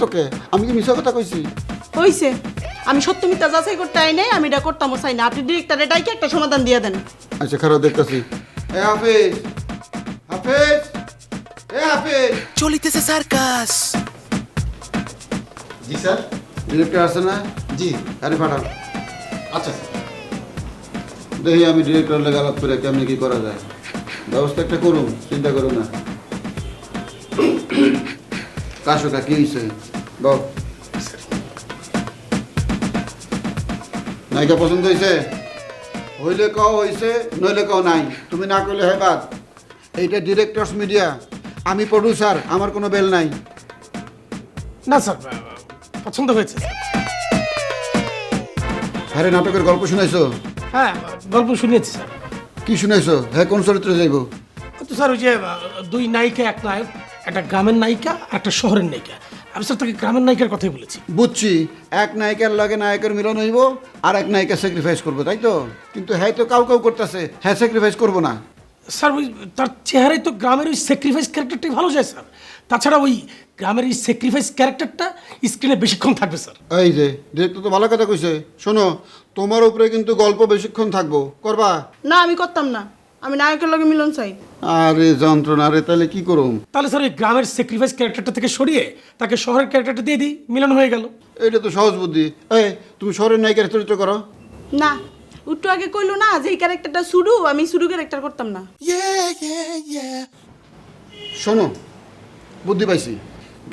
তোকে আমি কি মিছা কথা কইছি? হইছে, আমি সত্য মিথ্যা যাচাই করতে আই নাই, আমি এটা করতামও চাই না। আপনি ডিরেক্টরে ডাইকে একটা সমাধান দিয়ে দেন। আচ্ছা খারাপ দেখতেছি। এ হাফেজ, হাফেজ, এ হাফেজ। চলিতেছে সার্কাস। জি স্যার। ডিরেক্টর আছে না? জি। আরে পাঠান। আচ্ছা দেখি আমি ডিরেক্টর লেগে আলাপ করে কেমনি কি করা যায়, ব্যবস্থা একটা করুন, চিন্তা করুন না। কাশোটা কি হয়েছে বল। নায়িকা পছন্দ হয়েছে? হইলে কও হয়েছে, নইলে কও নাই। তুমি না করলে হয় বাদ। এইটা ডিরেক্টরস মিডিয়া, আমি প্রডিউসার, আমার কোনো বেল নাই। না স্যার, পছন্দ হয়েছে। হ্যাঁ, নাটকের গল্প শুনাইছো? হ্যাঁ, গল্প শুনিয়েছি স্যার। কি শুনাইছো? হ্যাঁ, কোন চরিত্রে যাইব? তো স্যার ওই যে দুই নায়িকা, এক নায়ক, একটা গ্রামের নায়িকা আর একটা শহরের নায়িকা। আমি স্যার তাকে গ্রামের নায়িকার কথাই বলেছি। বুঝছি, এক নায়িকার লগে নায়কের মিলন হইব আর এক নায়িকা স্যাক্রিফাইস করবো, তাই তো? কিন্তু হ্যাঁ তো কাউ কাউ করতেছে, হ্যাঁ স্যাক্রিফাইস করবো না। স্যার ওই তার চেহারায় তো গ্রামের ওই স্যাক্রিফাইস ক্যারেক্টারটাই ভালো যায় স্যার। তাছাড়া ওই গ্রামের এই স্যাক্রিফাইস ক্যারেক্টারটা স্ক্রিনে বেশিক্ষণ থাকবে স্যার। এই যে ডিরেক্টর তো ভালো কথা কইছে। শোনো, তোমার উপরে কিন্তু গল্প বেশিক্ষণ থাকবো, করবা? না, আমি করতাম না। আমি নায়কের লগে মিলন চাই। আরে যন্ত্রণা রে, তাহলে কি করুম? তাহলে স্যার ওই গ্রামের স্যাক্রিফাইস ক্যারেক্টারটা থেকে সরিয়ে তাকে শহরের ক্যারেক্টারটা দিয়ে দিই, মিলন হয়ে গেল। এটা তো সহজ বুদ্ধি। এই তুমি শহরের নায়িকার চরিত্র করো। না, একটু আগে কইলো না যে এই ক্যারেক্টারটা সুডু, আমি সুডু ক্যারেক্টার করতাম না। শোনো, বুদ্ধি পাইছি।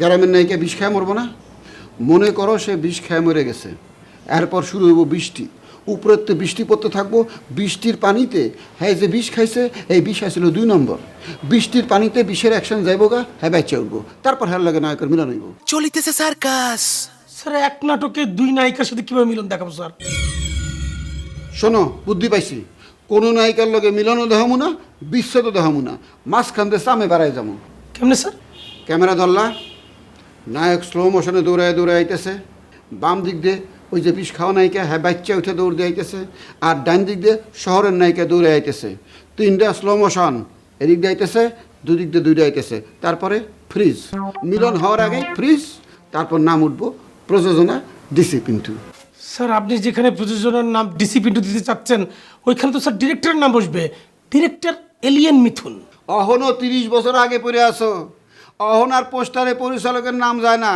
গ্রামের নায়িকা বিষ খায় মরবো না। মনে করো সে বিষ খায় মরে গেছে, এরপর শুরু হইব বৃষ্টি। উপরেতে বৃষ্টি পড়তে থাকবো, বৃষ্টির পানিতে হ্যাঁ যে বিষ খাইছে, এই বিষ খাইছিল 2 নম্বর। বৃষ্টির পানিতে বিষের অ্যাকশন যাইব গা, হ্যাঁ বেঁচে উঠবো। তারপর হ্যাঁ লাগে নায়কের মিলন হইব। চলিতেছে সার্কাস। স্যার এক নাটকে দুই নায়িকার সাথে কিভাবে মিলন দেখাবো স্যার? শোনো, বুদ্ধি পাইছি। কোনো নায়িকার লগে মিলনও দেখামু না, বিচ্ছেদও দেখামু না, মাঝখান দিয়ে সামনে বাড়াই যাবো। কেমনে স্যার? ক্যামেরা ধরলা, নায়ক স্লো মোশনে দৌড়ায় দৌড়ায় আইতেছে। বাম দিক দিয়ে ওই যে বিষ খাওয়া নায়িকা হ্যাঁ বাচ্চা উঠে দৌড় দিয়ে আইতেছে। আর ডান দিক দিয়ে শহরের নায়িকা দৌড়ে আইতেছে। 3টা স্লো মোশন, এদিক দিয়ে আইতেছে, দুদিক দিয়ে 2টা আইতেছে। তারপরে ফ্রিজ, মিলন হওয়ার আগে ফ্রিজ, তারপর নাম উঠবো প্রযোজনা ডিসি পিন্টু। স্যার আপনি যেখানে প্রযোজনার নাম ডিসি পিন্টু দিতে চাচ্ছেন, ওইখানে তো স্যার ডিরেক্টরের নাম বসবে, ডিরেক্টর এলিয়েন মিথুন। অহনও 30 বছর আগে পড়ে আসো। অহন আর পোস্টারে পরিচালকের নাম যায় না,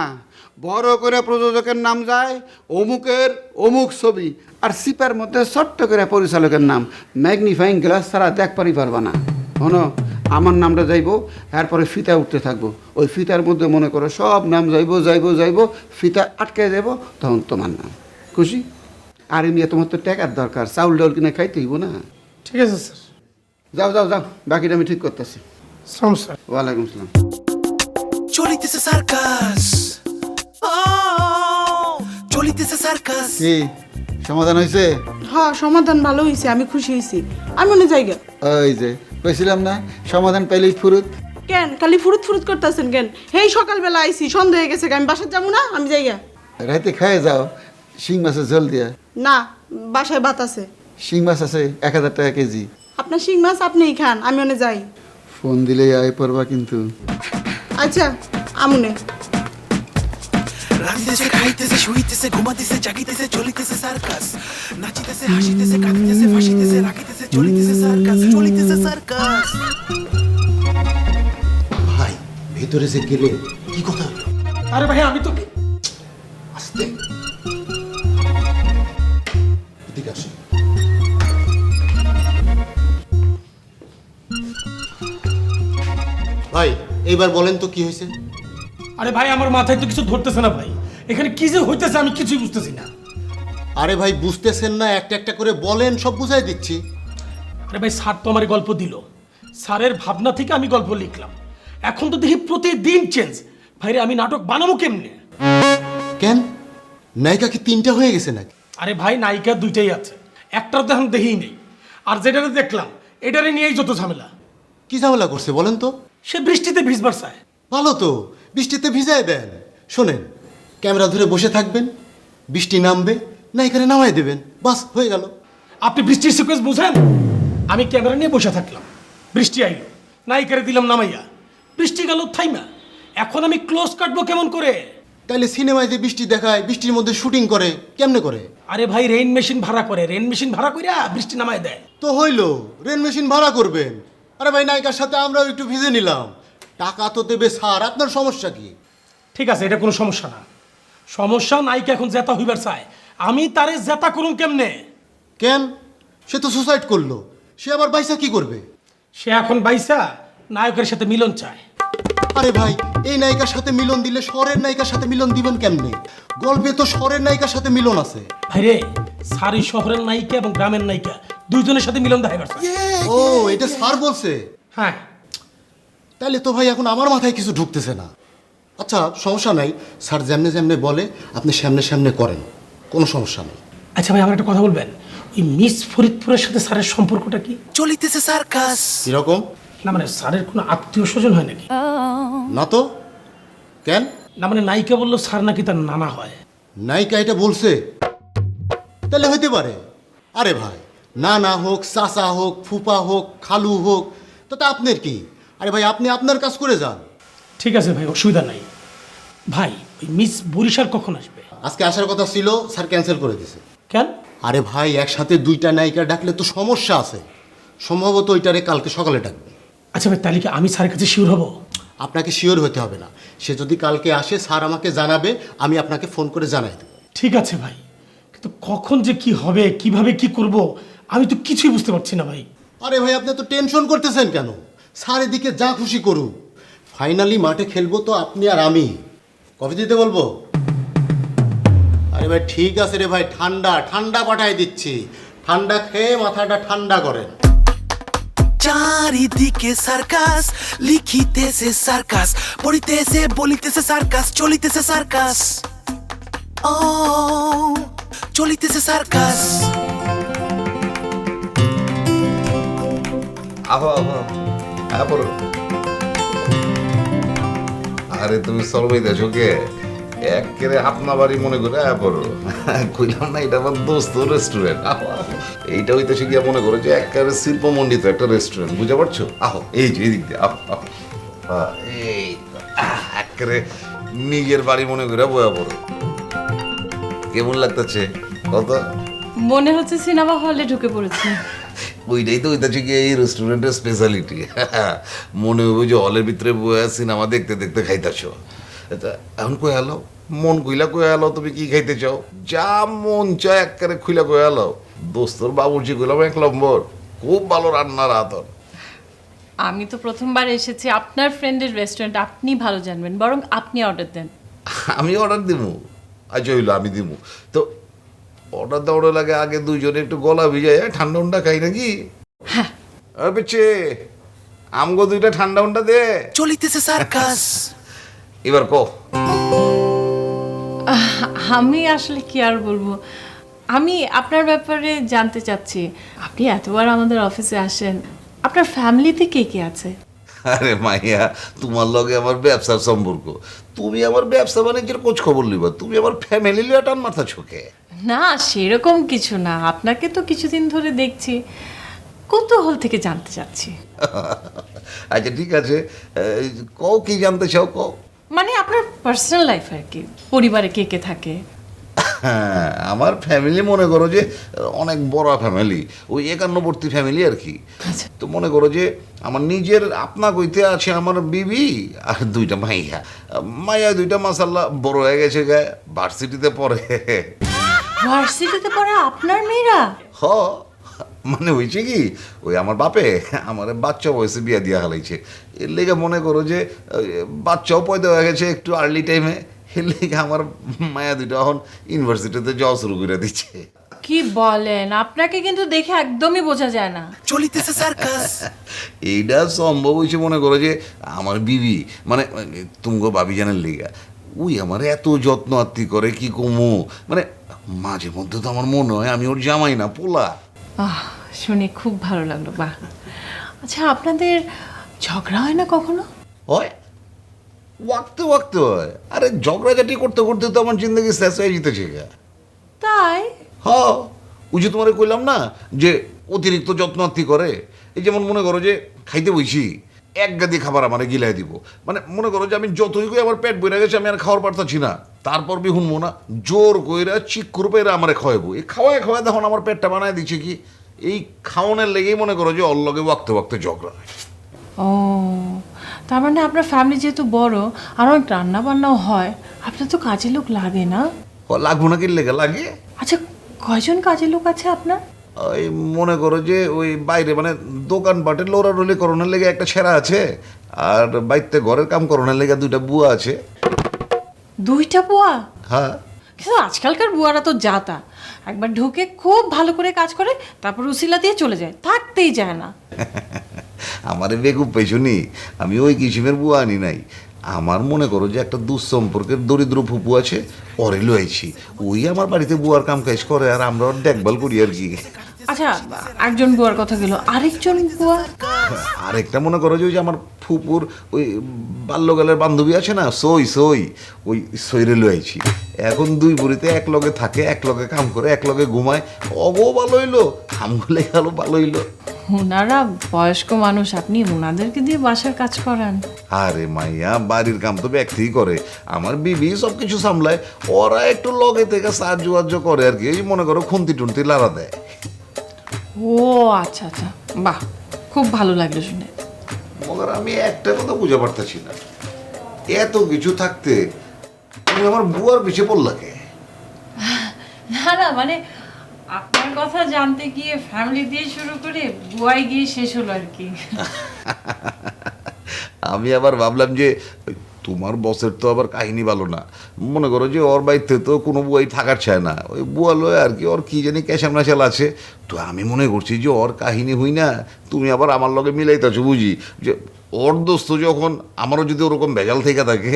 বড় করে প্রযোজকের নাম যায়, অমুকের অমুক ছবি। আর সিপার মধ্যে ছোট্ট করে পরিচালকের নাম, ম্যাগনিফাইং গ্লাস ছাড়া দেখপারই পারবা না। শোনো, আমার নামটা যাইব, এরপরে ফিতা উঠতে থাকবো। ওই ফিতার মধ্যে মনে করো সব নাম যাইব যাইব যাইব, ফিতা আটকে যাব, তখন তোমার নাম। খুশি? আর এমনি তোমার তো টাকার দরকার, চাউল ডাউল কিনে খাইতে হইব না। ঠিক আছে স্যার। যাও যাও যাও, বাকিটা আমি ঠিক করতেছি। সালাম স্যার। ওয়ালাইকুম আসসালাম। চলিতেছে সার্কাস। চলিতেছে সার্কাস। কি সমাধান হয়েছে? হ্যাঁ, সমাধান ভালো হয়েছে, আমি খুশি হয়েছি। আমি মনে জায়গা। ওই যে কইছিলাম না, সমাধান পাইলেই ফুরুত। কেন খালি ফুরুত ফুরুত করতেছেন কেন? হেই সকালবেলা আইছি, সন্ধ্যা হয়ে গেছে, আমি বাসায় যাবো না, আমি জায়গা। রাতে খায় যাও শিং মাছের ঝোল দিয়া। না, বাসায় ভাত আছে। শিং মাছ আছে 1000 টাকা কেজি। আপনার শিং মাছ আপনিই খান, আমি মনে যাই। ফোন দিলেই আয় পড়বা কিন্তু। আচ্ছা, আমুনে। রাঁধিতেছে খাইতেছে শুইতেছে ঘুমাইতেছে জাগিতেছে চলিতেছে সার্কাস নাচিতেছে হাসিতেছে কাঁদিতেছে ফাঁসিতেছে রাখিতেছে চলিতেছে সার্কাস চলিতেছে সার্কাস। ভাই ভেতরে যে গেলে কি কথা হলো? আরে ভাই আমি তো আস্তে এদিকে আসো। ভাই এইবার বলেন তো কি হয়েছে? আরে ভাই আমার মাথায় তো কিছু ধরতেছে না ভাই, এখানে কি যে হইতেছে আমি কিছুই বুঝতেছি না। আরে ভাই বুঝতেছেন না, একটা একটা করে বলেন, সব বুঝাই দিচ্ছি। আরে ভাই স্যার তো আমার গল্প দিল, স্যারের ভাবনা থেকে আমি গল্প লিখলাম, এখন তো দেখি প্রতিদিন চেঞ্জ। ভাইরে আমি নাটক বানাবো কেমনে? কেন নায়িকা কি 3টা হয়ে গেছে নাকি? আরে ভাই নায়িকা 2টাই আছে, একটার তো এখন দেখিই নেই। আর যেটারে দেখলাম এটারে নিয়েই যত ঝামেলা। কি ঝামেলা করছে বলেন তো? সে বৃষ্টিতে ভিজবার চায়। ভালো তো, বৃষ্টিতে ভিজায় দেন। শোনেন, ক্যামেরা ধরে বসে থাকবেন, বৃষ্টি নামবে, নায়িকারে নামাই দেবেন, বাস হয়ে গেল। আপনি বৃষ্টির সিকোয়েন্স বুঝেন? আমি ক্যামেরা নিয়ে বসে থাকলাম, বৃষ্টি আইলো, নায়িকারে দিলাম নামাইয়া, বৃষ্টি গেল থাইমা। এখন আমি ক্লোজ কাটবো কেমন করে? তাহলে সিনেমায় যে বৃষ্টি দেখায়, বৃষ্টির মধ্যে শুটিং করে, কেমনে করে? আরে ভাই রেইন মেশিন ভাড়া করে, রেইন মেশিন ভাড়া কইরা বৃষ্টি নামায় দেয়। তো হইলো, রেন মেশিন ভাড়া করবেন। আরে ভাই নায়িকার সাথে আমরাও একটু ভিজে নিলাম, টাকা তো দেবে স্যার, আপনার সমস্যা কি? ঠিক আছে, এটা কোনো সমস্যা না। সমস্যা নায়িকা এখন জেতা হইবার চায়, আমি তারে জেতা করুন কেমনে? কেন? সে তো সুসাইড করলো, সে আবার বাইসা কি করবে? সে এখন বাইসা নায়কের সাথে মিলন চায়। আরে ভাই এই নায়িকার সাথে মিলন দিলে স্বরের নায়িকার সাথে মিলন দিবেন কেমনে? গল্পে তো স্বরের নায়িকার সাথে মিলন আছে। ভাইরে সারি শহরের নায়িকা এবং গ্রামের নায়িকা দুইজনের সাথে মিলন দেখাইবার চায়। ও এটা স্যার বলছে? হ্যাঁ। তাহলে তো ভাই এখন আমার মাথায় কিছু ঢুকতেছে না। আচ্ছা সমস্যা নাই, স্যার যেমনে যেমনে বলে আপনি সামনে সামনে করেন, কোনো সমস্যা নেই। আচ্ছা ভাই আমার একটা কথা বলবেন, ওই মিস ফরিদপুরের সাথে স্যারের সম্পর্কটা কি? চলিতেছে সার্কাস। কিরকম? না মানে স্যারের কোনো আত্মীয় স্বজন হয় নাকি? না তো। কেন? না মানে নায়িকা বললো স্যার নাকি তার নানা হয়। নায়িকা এটা বলছে? তাহলে হইতে পারে। আরে ভাই নানা হোক, চাচা হোক, ফুপা হোক, খালু হোক, তাতে আপনার কি? আরে ভাই আপনি আপনার কাজ করে যান। ঠিক আছে ভাই, অসুবিধা নাই। ভাই ওই মিস বরিশাল কখন আসবে? আজকে আসার কথা ছিল, স্যার ক্যান্সেল করে দিয়েছে। কেন? আরে ভাই একসাথে 2টা নায়িকা ডাকলে তো সমস্যা আছে, সম্ভবত ওইটারে কালকে সকালে ডাকবে। আচ্ছা ভাই তাহলে কি আমি স্যারের কাছে শিওর হব? আপনাকে শিওর হতে হবে না, সে যদি কালকে আসে স্যার আমাকে জানাবে, আমি আপনাকে ফোন করে জানাই দেব। ঠিক আছে ভাই, কিন্তু কখন যে কি হবে, কিভাবে কি করব আমি তো কিছুই বুঝতে পারছি না ভাই। আরে ভাই আপনি তো টেনশন করতেছেন কেন? স্যার এদিকে যা খুশি করুক, ফাইনালি মাঠে খেলবো তো আপনি আর আমি। কফি দিতে বলবো? আরে ভাই ঠিক আছে রে ভাই, ঠান্ডা ঠান্ডা পাঠাই দিচ্ছি, ঠান্ডা খেয়ে মাথাটা ঠান্ডা করেন। চারিদিকে সার্কাস লিখিতেছে সার্কাস পড়িতেছে বলিতেছে সার্কাস চলিতেছে সার্কাস ও চলিতেছে সার্কাস। আহো আহো, হ্যাঁ বলো। আরে তুমি সলবাই দেছো কে? একেবারে আপনা বাড়ি মনে করে পড়ো। কইলাম না এটা আমার দোস্ত রেস্টুরেন্ট। এইটা হইতেছে গিয়া মনে করো যে একেবারে শিল্পমণ্ডিত একটা রেস্টুরেন্ট, বুঝতে পারছো? আহো এই যে এদিক দিয়ে আহো আহো, এই একেবারে নিজের বাড়ি মনে করে বয়া পড়ো। কেমন লাগতেছে কত? মনে হচ্ছে সিনেমা হলে ঢুকে পড়েছি। ওইটাই তো হইতেছে গিয়ে এই রেস্টুরেন্টের স্পেশালিটি। মনে হবে যে হলের ভিতরে বয়া সিনেমা দেখতে দেখতে খাইতেছো। এখন কই আলো মন কইলা কই আলো, তুমি কি খাইতে চাও? যা মন চায় একেবারে খুইলা কই আলো। দোস্তর বাবুর্চি কইলাম 1 নম্বর, খুব ভালো রান্নার আতর। আমি তো প্রথমবার এসেছি আপনার ফ্রেন্ডের রেস্টুরেন্ট, আপনি ভালো জানবেন, বরং আপনি অর্ডার দেন। আমি অর্ডার দিমু? আচ্ছা হইলো আমি দিমু। তো অর্ডার দেওয়ার লাগে আগে দুইজনে একটু গলা ভিজাই ঠান্ডা উন্ডা খাই নাকি? হ্যাঁ বেচে আমগো 2টা ঠান্ডা উন্ডা দে। চলিতেছে সার্কাস। এবার কো। আমি আসলে কি আর বলবো, আমি আপনার ব্যাপারে জানতে চাচ্ছি। আপনি এতবার আমাদের অফিসে আসেন, আপনার ফ্যামিলিতে কে কে আছে? আরে মাইয়া, তোমার লগে আমার ব্যবসার সম্পর্ক, তুমি আমার ব্যবসা বাণিজ্যের খোঁজ খবর লিবা, তুমি আমার ফ্যামিলি লিয়ে টান মাথা ছোকে। না সেরকম কিছু না, আপনাকে তো কিছুদিন ধরে দেখছি, কৌতূহল থেকে জানতে চাচ্ছি। আচ্ছা ঠিক আছে, কও কি জানতে চাও কও। মানে আপনার পার্সোনাল লাইফ আর কি, পরিবারে কে কে থাকে? হ্যাঁ, আমার ফ্যামিলি মনে করো যে অনেক বড় ফ্যামিলি, ওই 51 ফ্যামিলি আর কি। তো মনে করো যে আমার নিজের আপনা কইতে আছে আমার বিবি আর 2টা মাইয়া। মাইয়া 2টা মাশাআল্লাহ বড় হয়ে গেছে, গায়ে ভার্সিটিতে পড়ে। ভার্সিটিতে পড়ে আপনার মেয়েরা? হ, মানে হয়েছে কি, ওই আমার বাপে আমার বাচ্চা বয়সে বিয়া দিয়া হালাইছে। এর লেগে মনে করো যে বাচ্চাও পয়দা হয়ে গেছে একটু আর্লি টাইমে। এর লেগে আমার মায়া 2টা এখন ইউনিভার্সিটিতে যাওয়া শুরু করে দিচ্ছে। কি বলেন? আপনাকে কিন্তু দেখে একদমই বোঝা যায় না। চলিতেছে সার্কাস। এইটা সম্ভব হয়েছে মনে করো যে আমার বিবি, মানে তুমগো ভাবি জানের লেগা ওই আমার এত যত্ন আত্মি করে কি কমু। মানে মাঝে মধ্যে তো আমার মনে হয় আমি ওর জামাই না, পোলা। শুনে খুব ভালো লাগলো। বাহ। আচ্ছা, আপনাদের ঝগড়া হয় না কখনো? হয়, ওয়াক্তে ওয়াক্তে হয়। আরে ঝগড়াঝাটি করতে করতে তো আমার জিন্দগি শেষ হয়ে যেতেছে। তাই? হ্যাঁ, ওই যে তোমারে কইলাম না যে অতিরিক্ত যত্নার্থী করে। এই যেমন মনে করো যে খাইতে বইছি, এক গাদি খাবার আমার গিলাই দিব। মানে মনে করো যে আমি যতই কই আমার পেট বইরা গেছে, আমি আর খাওয়ার পারতাছি না, তারপর বি শুনবো না, জোর কইরা চিক্কুর পেয়ে আমারে খাওয়াবো। এই খাওয়ায় খাওয়ায় তখন আমার পেটটা বানায় দিচ্ছে কি, এই খাওয়ানোর লেগেই মনে করো যে ওর লগে ওয়াক্তে ওয়াক্তে ঝগড়া হয়। ও, তার মানে আপনার ফ্যামিলি যেহেতু বড় আর অনেক রান্না বান্নাও হয়, আপনার তো কাজের লোক লাগে না? লাগবো না কি লেগে লাগে। আচ্ছা, কয়জন কাজের লোক আছে আপনার? ওই মনে করো যে ওই বাইরে মানে দোকানপাটে লোরারলি করোনার লেগে একটা ছেঁড়া আছে, আর বাইতে ঘরের কাম করোনার লেগে 2টা বুয়া আছে। 2টা বুয়া? হ্যাঁ। কিন্তু আজকালকার বুয়ারা তো যাতা, একবার ঢুকে খুব ভালো করে কাজ করে, তারপর উসিলা দিয়ে চলে যায়, থাকতেই যায় না। আমারে বেকুব পেছনি, আমি ওই কিসিমের বুয়া আনি নাই। আমার মনে করো যে একটা দুঃসম্পর্কের দরিদ্র ফুপু আছে, পরে লইছি। ওই আমার বাড়িতে বুয়ার কাম কাজ করে আর আমরা ওর দেখভাল করি আর কি। আচ্ছা, একজন বুয়ার কথা গেল, আরেকজন বুয়া? আরেকটা মনে করো যে ওই যে আমার ফুপুর ওই বাল্যকালের বান্ধবী আছে না, সই সই, ওই সইরে লইছি। এখন 2 বুড়িতে এক লগে থাকে, এক লগে কাম করে, এক লগে ঘুমায়। অগো ভালো হইলো, আমগুলো গেল ভালো হইলো। ওনারা বয়স্ক মানুষ, আপনি ওনাদেরকে দিয়ে বাসার কাজ করান? আরে মাইয়া, বাড়ির কাম তো ব্যক্তিই করে, আমার বিবি সবকিছু সামলায়, ওরা একটু লগে থেকে সাহায্য করে আর কি। এই মনে করো খুন্তি টুন্তি লাড়া দেয়। ও আচ্ছা আচ্ছা, বাহ, খুব ভালো লাগলো শুনে। মগর আমি একটা কথা বুঝে পারতেছি না, এত কিছু থাকতে তুমি আমার বুয়ার পিছে পড়লাকে? না না, মানে আপনার কথা জানতে গিয়ে ফ্যামিলি দিয়ে শুরু করে বুয়াই গিয়ে শেষ হলো আর কি। আমি আবার ভাবলাম যে তোমার বসের তো আবার কাহিনী ভালো না। মনে করো যে ওর বাড়িতে তো কোনো বুয়াই থাকার চায় না, ওই বুয়া লয় আর কি, ওর কি জানি ক্যাশামনাশাল আছে। তো আমি মনে করছি যে ওর কাহিনী হই না, তুমি আবার আমার লগে মিলাইতেছো বুঝি, যে ওর দোস্ত যখন আমারও যদি ওরকম ভেজাল থেকে থাকে।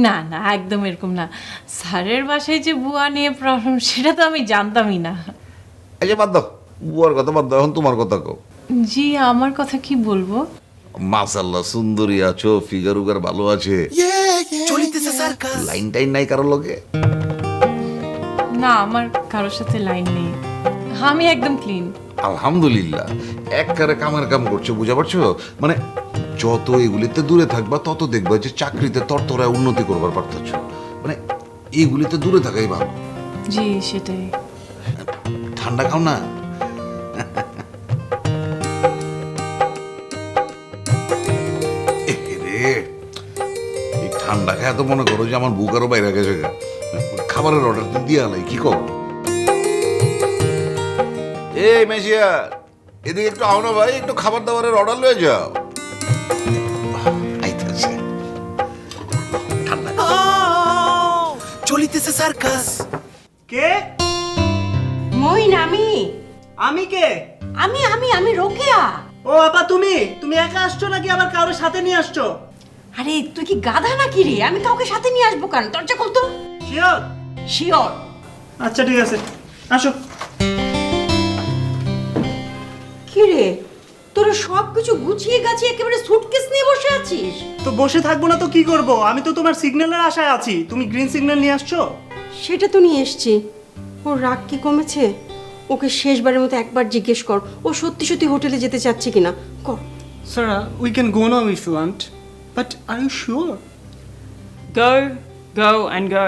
না না, একদম এরকম না। স্যারের বাসায় যে বুয়া নিয়ে প্রবলেম, সেটা তো আমি জানতামই না। এই যে বাদ দাও, বুয়ার কথা বাদ দাও, এখন তোমার কথা কও। জি, আমার কথা কি বলবো? মাশাআল্লাহ সুন্দরী আছো, ফিগার উগার ভালো আছে। চলিতেছে সার্কাস। লাইন টাইন নাই কারোর লগে? না, আমার কারোর সাথে লাইন নেই, আমি একদম ক্লিন। আলহামদুলিল্লাহ, একবারে কামের কাম করছো, বুঝা পারছো? মানে যত এগুলিতে দূরে থাকবা তত দেখবা যে চাকরিতে তরতরায় উন্নতি করবার পারতেছ। মানে এগুলিতে দূরে থাকাই ভালো। জি, সেটাই। ঠান্ডা খাও না। এই ঠান্ডা খায় তো মনে করো যে আমার বুক আরো বাইরে গেছে। খাবারের অর্ডার দিয়ে আলাই, কি কর? এই মেশিয়া, এদিকে একটু আও না ভাই, একটু খাবার দাবারের অর্ডার লয়ে যাও। চলিতেছে সার্কাস। কে? মইন, আমি কে? আমি রোকেয়া। ও আপা, তুমি একা আসছো নাকি আবার কারোর সাথে নিয়ে আসছো? আরে তুই কি গাধা নাকি রে? আমি কাউকে সাথে নিয়ে আসবো কেন? দরজা খুল তো। শিওর? শিওর। আচ্ছা ঠিক আছে, আসো। কি রে, তোরা সব কিছু গুছিয়ে গাছিয়ে একেবারে সুটকেস নিয়ে বসে আছিস? তো বসে থাকবো না তো কি করব? আমি তো তোমার সিগন্যালের আশায় আছি। তুমি গ্রিন সিগন্যাল নিয়ে আসছো। সেটা তো নিয়ে এসছি। ওর রাগ কি কমেছে? ওকে শেষবারের মতো একবার জিজ্ঞেস কর ও সত্যি সত্যি হোটেলে যেতে চাচ্ছে কিনা। কর। Sarah, we can go now if you want. But are you sure? Go and go.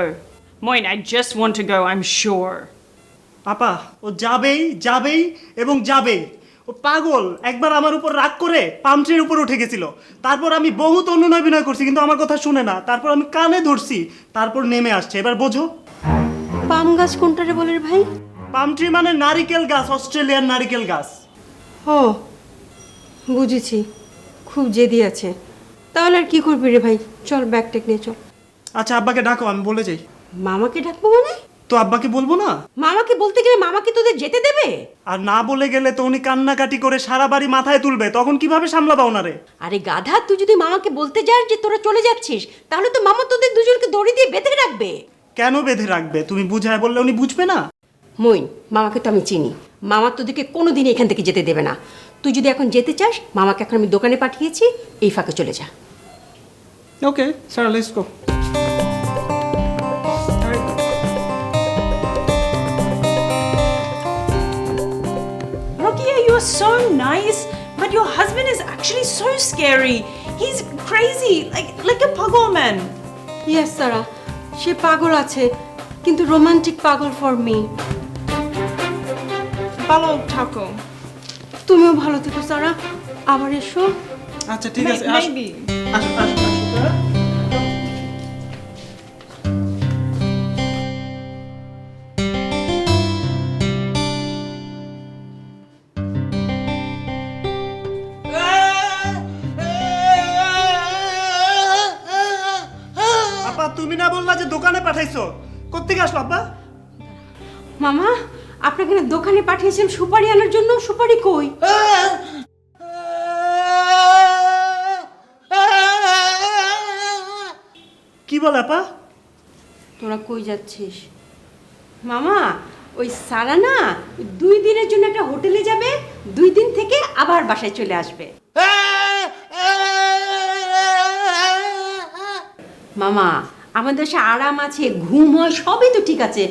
Moin, I just want to go, I'm sure. আপা ও যাবেই এবং যাবেই। ও পাগল, একবার আমার উপর রাগ করে পাম ট্রির উপর উঠে গেছিল। তারপর আমি বহুত অনুনয় বিনয় করছি কিন্তু আমার কথা শুনে না। তারপর আমি কানে ধরছি, তারপর নেমে আসছে। এবার বোঝো। পাম গাছ কোনটারে বলে রে ভাই? পাম ট্রি মানে নারিকেল গাছ, অস্ট্রেলিয়ান নারিকেল গাছ। ও বুঝেছি, খুব জেদি আছে। তাহলে আর কি করবি রে ভাই, চল ব্যাগ টেক নিয়ে চল। আচ্ছা আব্বাকে ডাকো, আমি বলে যাই। মামাকে ডাকবো মানে? তো আব্বাকে বলবো না? মামাকে বলতে গেলে মামাকে তোদের যেতে দেবে? আর না বলে গেলে তো উনি কান্নাকাটি করে সারা বাড়ি মাথায় তুলবে, তখন কিভাবে সামলাবা ওনারে? আরে গাধা, তুই যদি মামাকে বলতে যাস যে তোরা চলে যাচ্ছিস, তাহলে তো মামা তোদের দুজনকে দড়ি দিয়ে বেঁধে রাখবে। কেন বেঁধে রাখবে? তুমি বুঝায় বললে উনি বুঝবে না? মইন, মামাকে তো আমি চিনি, মামা তোদেরকে কোনোদিন এখান থেকে যেতে দেবে না। তুই যদি এখন যেতে চাস, মামাকে এখন আমি দোকানে পাঠিয়েছি, এই ফাঁকে চলে যা। Okay sir, let's go. Rokia, you're so nice, but your husband is actually so scary. He's crazy, like a pagal man. Yes Sarah, সে পাগল আছে, কিন্তু রোমান্টিক পাগল ফর মি। Balo Taco. তুমিও ভালো থেকো সারা, আবার এসো। আচ্ছা ঠিক আছে, Maybe. আসো আসো আসো। আপা তুমি না বললা যে দোকানে পাঠাইছো, কোত্থেকে আসলো আব্বা? মামা, আপনাকে না দোকানে পাঠিয়েছিলাম সুপারি আনার জন্য, সুপারি কই? কি বল আপা? তোরা কই যাচ্ছিস? মামা, ওই সারা না 2 দিনের জন্য একটা হোটেলে যাবে, 2 দিন থেকে আবার বাসায় চলে আসবে। মামা, আমাদের দেশে আরাম আছে, ঘুম হয়, সবই তো ঠিক আছে।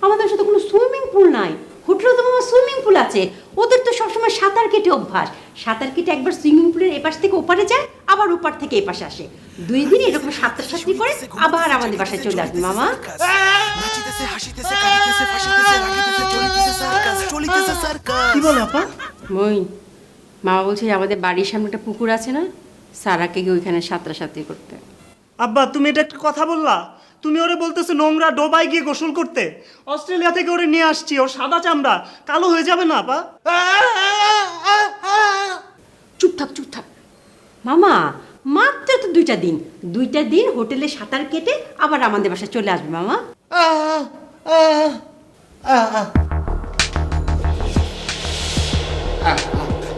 আমাদের দেশে তো কোনো সুইমিং পুল নাই, হোটেলে তো মামা সুইমিং পুল আছে। ওদের তো সবসময় সাঁতার কেটে অভ্যাস, সাঁতার কেটে একবার সুইমিং পুলের এপাশ থেকে ওপারে যায়, আবার ওপার থেকে এপাশে আসে। 2 দিন এরকম সাঁতার করে আবার আমাদের বাসায় চলে আসবে। মামা, নাচিতেছে, হাসিতেছে, কাঁদিতেছে, ফাঁসিতেছে, রাগিতেছে, চলিতেছে সার্কাস, চলিতেছে সার্কাস। কি বল আপা? মইন, মামা বলছে যে আমাদের বাড়ির সামনে একটা পুকুর আছে না, সারাকে গিয়ে ওইখানে সাঁতরাসাঁতরি করতে। আব্বা তুমি এটা একটা কথা বললা? তুমি ওরে বলতেছো নোংরা ডোবায় গিয়ে গোসল করতে? অস্ট্রেলিয়া থেকে ওরে নিয়ে আসছি, ওর সাদা চামড়া কালো হয়ে যাবে না আপা? চুপ থাক মামা, মাত্র তো 2টা দিন, 2টা দিন হোটেলে সাঁতার কেটে আবার আমাদের বাসায় চলে আসবে। মামা,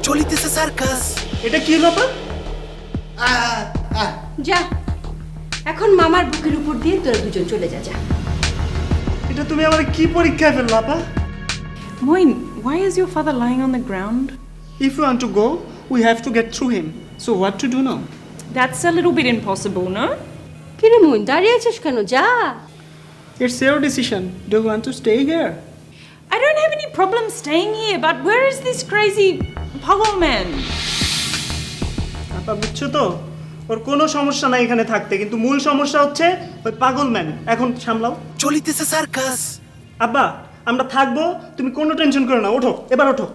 চলিতেছে সার্কাস। এটা কি হলো আপা? যা, এখন মামার বুকের উপর দিয়ে তোরা দুজন চলে যা। এটা তুমি আমার কি পরীক্ষায় ফেললো আপা? Moin, why is your father lying on the ground? If you want to go, we have to get through him. So what to do now? That's a little bit impossible, no? কি রে মইন, দাঁড়িয়ে আছিস কেন? যা। It's your decision. Do you want to stay here? I don't have any problem staying here, but where is this crazy pagal man? আপা বুঝছো তো, ওর কোনো সমস্যা নাই এখানে থাকতে, কিন্তু মূল সমস্যা হচ্ছে ওই পাগল ম্যান। এখন সামলাও। চলিতেছে সার্কাস। আব্বা আমরা থাকবো, তুমি কোনো টেনশন করো না। ওঠো, এবার ওঠো।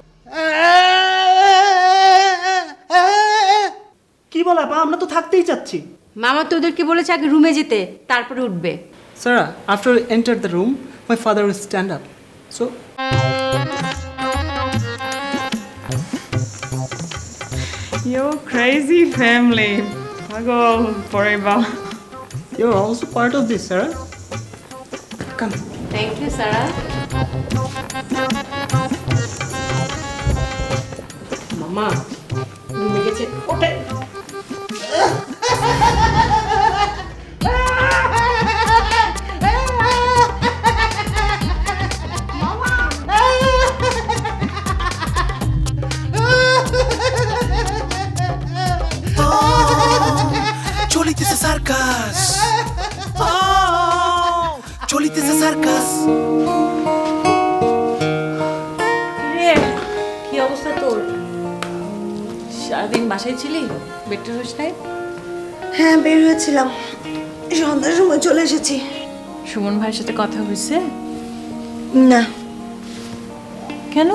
কি বল আপা, আমরা তো থাকতেই চাচ্ছি। মামা তোদেরকে বলেছে আগে রুমে যেতে, তারপরে উঠবে। Sarah, after we enter the room, my father will stand up. So You're crazy family. Pagal forever. you're also part of this, Sarah. Come. Thank you Sarah. মামা রুমে গেছে, ওঠে। চলিতেছে সার্কাস। চলিতেছে সার্কাস। রে, কি অবস্থা তোর? সারাদিন বাসায় ছিলি? বেটার হোস নাই? হ্যাঁ বের হয়েছিলাম, সন্ধ্যার সময় চলে এসেছি। সুমন ভাইয়ের সাথে কথা হয়েছে? না। কেন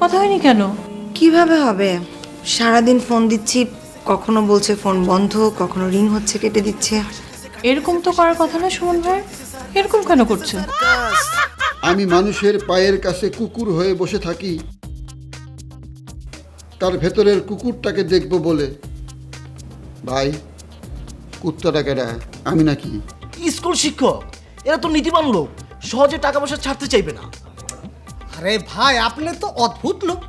কথা হয়নি কেন? কিভাবে হবে, সারাদিন ফোন দিচ্ছি, কখনো বলছে ফোন বন্ধ, কখনো রিং হচ্ছে কেটে দিচ্ছে। এরকম তো করার কথা না সুমন ভাই, এরকম কেন করছে? আমি মানুষের পায়ের কাছে কুকুর হয়ে বসে থাকি তার ভেতরের কুকুরটাকে দেখব বলে। ভাই, কুত্তাটা কেডা? আমি নাকি? স্কুল শিক্ষক, এরা তো নীতিবান লোক, সহজে টাকা পয়সা ছাড়তে চাইবে না। আরে ভাই, আপনি তো অদ্ভুত লোক।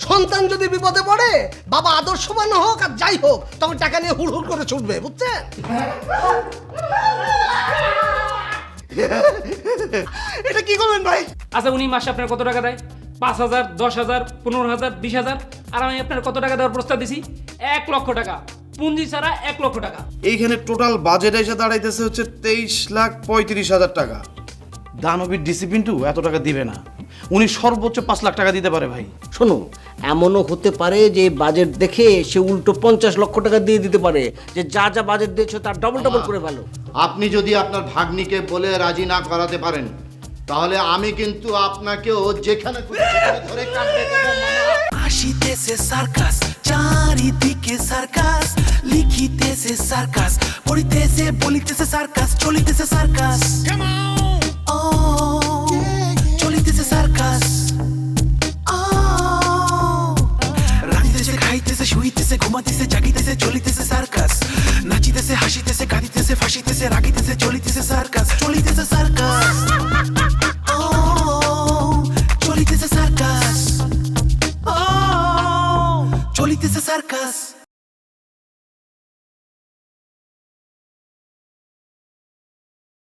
সন্তান যদি বিপদে পড়ে, বাবা আদর্শবান হোক আর যাই হোক, তখন টাকা নিয়ে হুড় হুড় করে ছুটবে, বুঝছেন? এটা কি করবেন ভাই? আচ্ছা, উনি মাসে আপনার কত টাকা দেয়? 5,000, 10,000, 15,000, 20,000, আর আমি আপনার কত টাকা দেওয়ার প্রস্তাব দিছি? 1 লক্ষ টাকা, পুঁজি ছাড়া 1 লক্ষ টাকা। এইখানে টোটাল বাজেট এসে দাঁড়াইতেছে হচ্ছে 23,35,000 টাকা। দানবীর ডিসিপ্লিন এত টাকা দিবে না, উনি সর্বোচ্চ 5 লাখ টাকা দিতে পারে ভাই। শোনো, এমনও হতে পারে যে বাজেট দেখে সে উল্টো 50 লক্ষ টাকা দিয়ে দিতে পারে, যে যা যা বাজেট দিয়েছো তার ডবল ডবল করে ভালো। আপনি যদি আপনার ভাগ্নিকে বলে রাজি না করাতে পারেন, তাহলে আমি কিন্তু আপনাকেও যেখানে খুশি সেখানে ধরে কাটতে দেবো মামা। আসিতেছে সার্কাস, চারিদিকে সার্কাস, লিখিতেছে সার্কাস, পড়িতেছে বলিতেছে সার্কাস, চলিতেছে সার্কাস, ও চলিতেছে সার্কাস, রাঁধিতেছে খাইতেছে শুইতেছে ঘুমাইতেছে জাগিতেছে চলিতেছে সার্কাস, নাচিতেছে হাসিতেছে কাঁদিতেছে ফাঁসিতেছে রাগিতেছে চলিতেছে সার্কাস।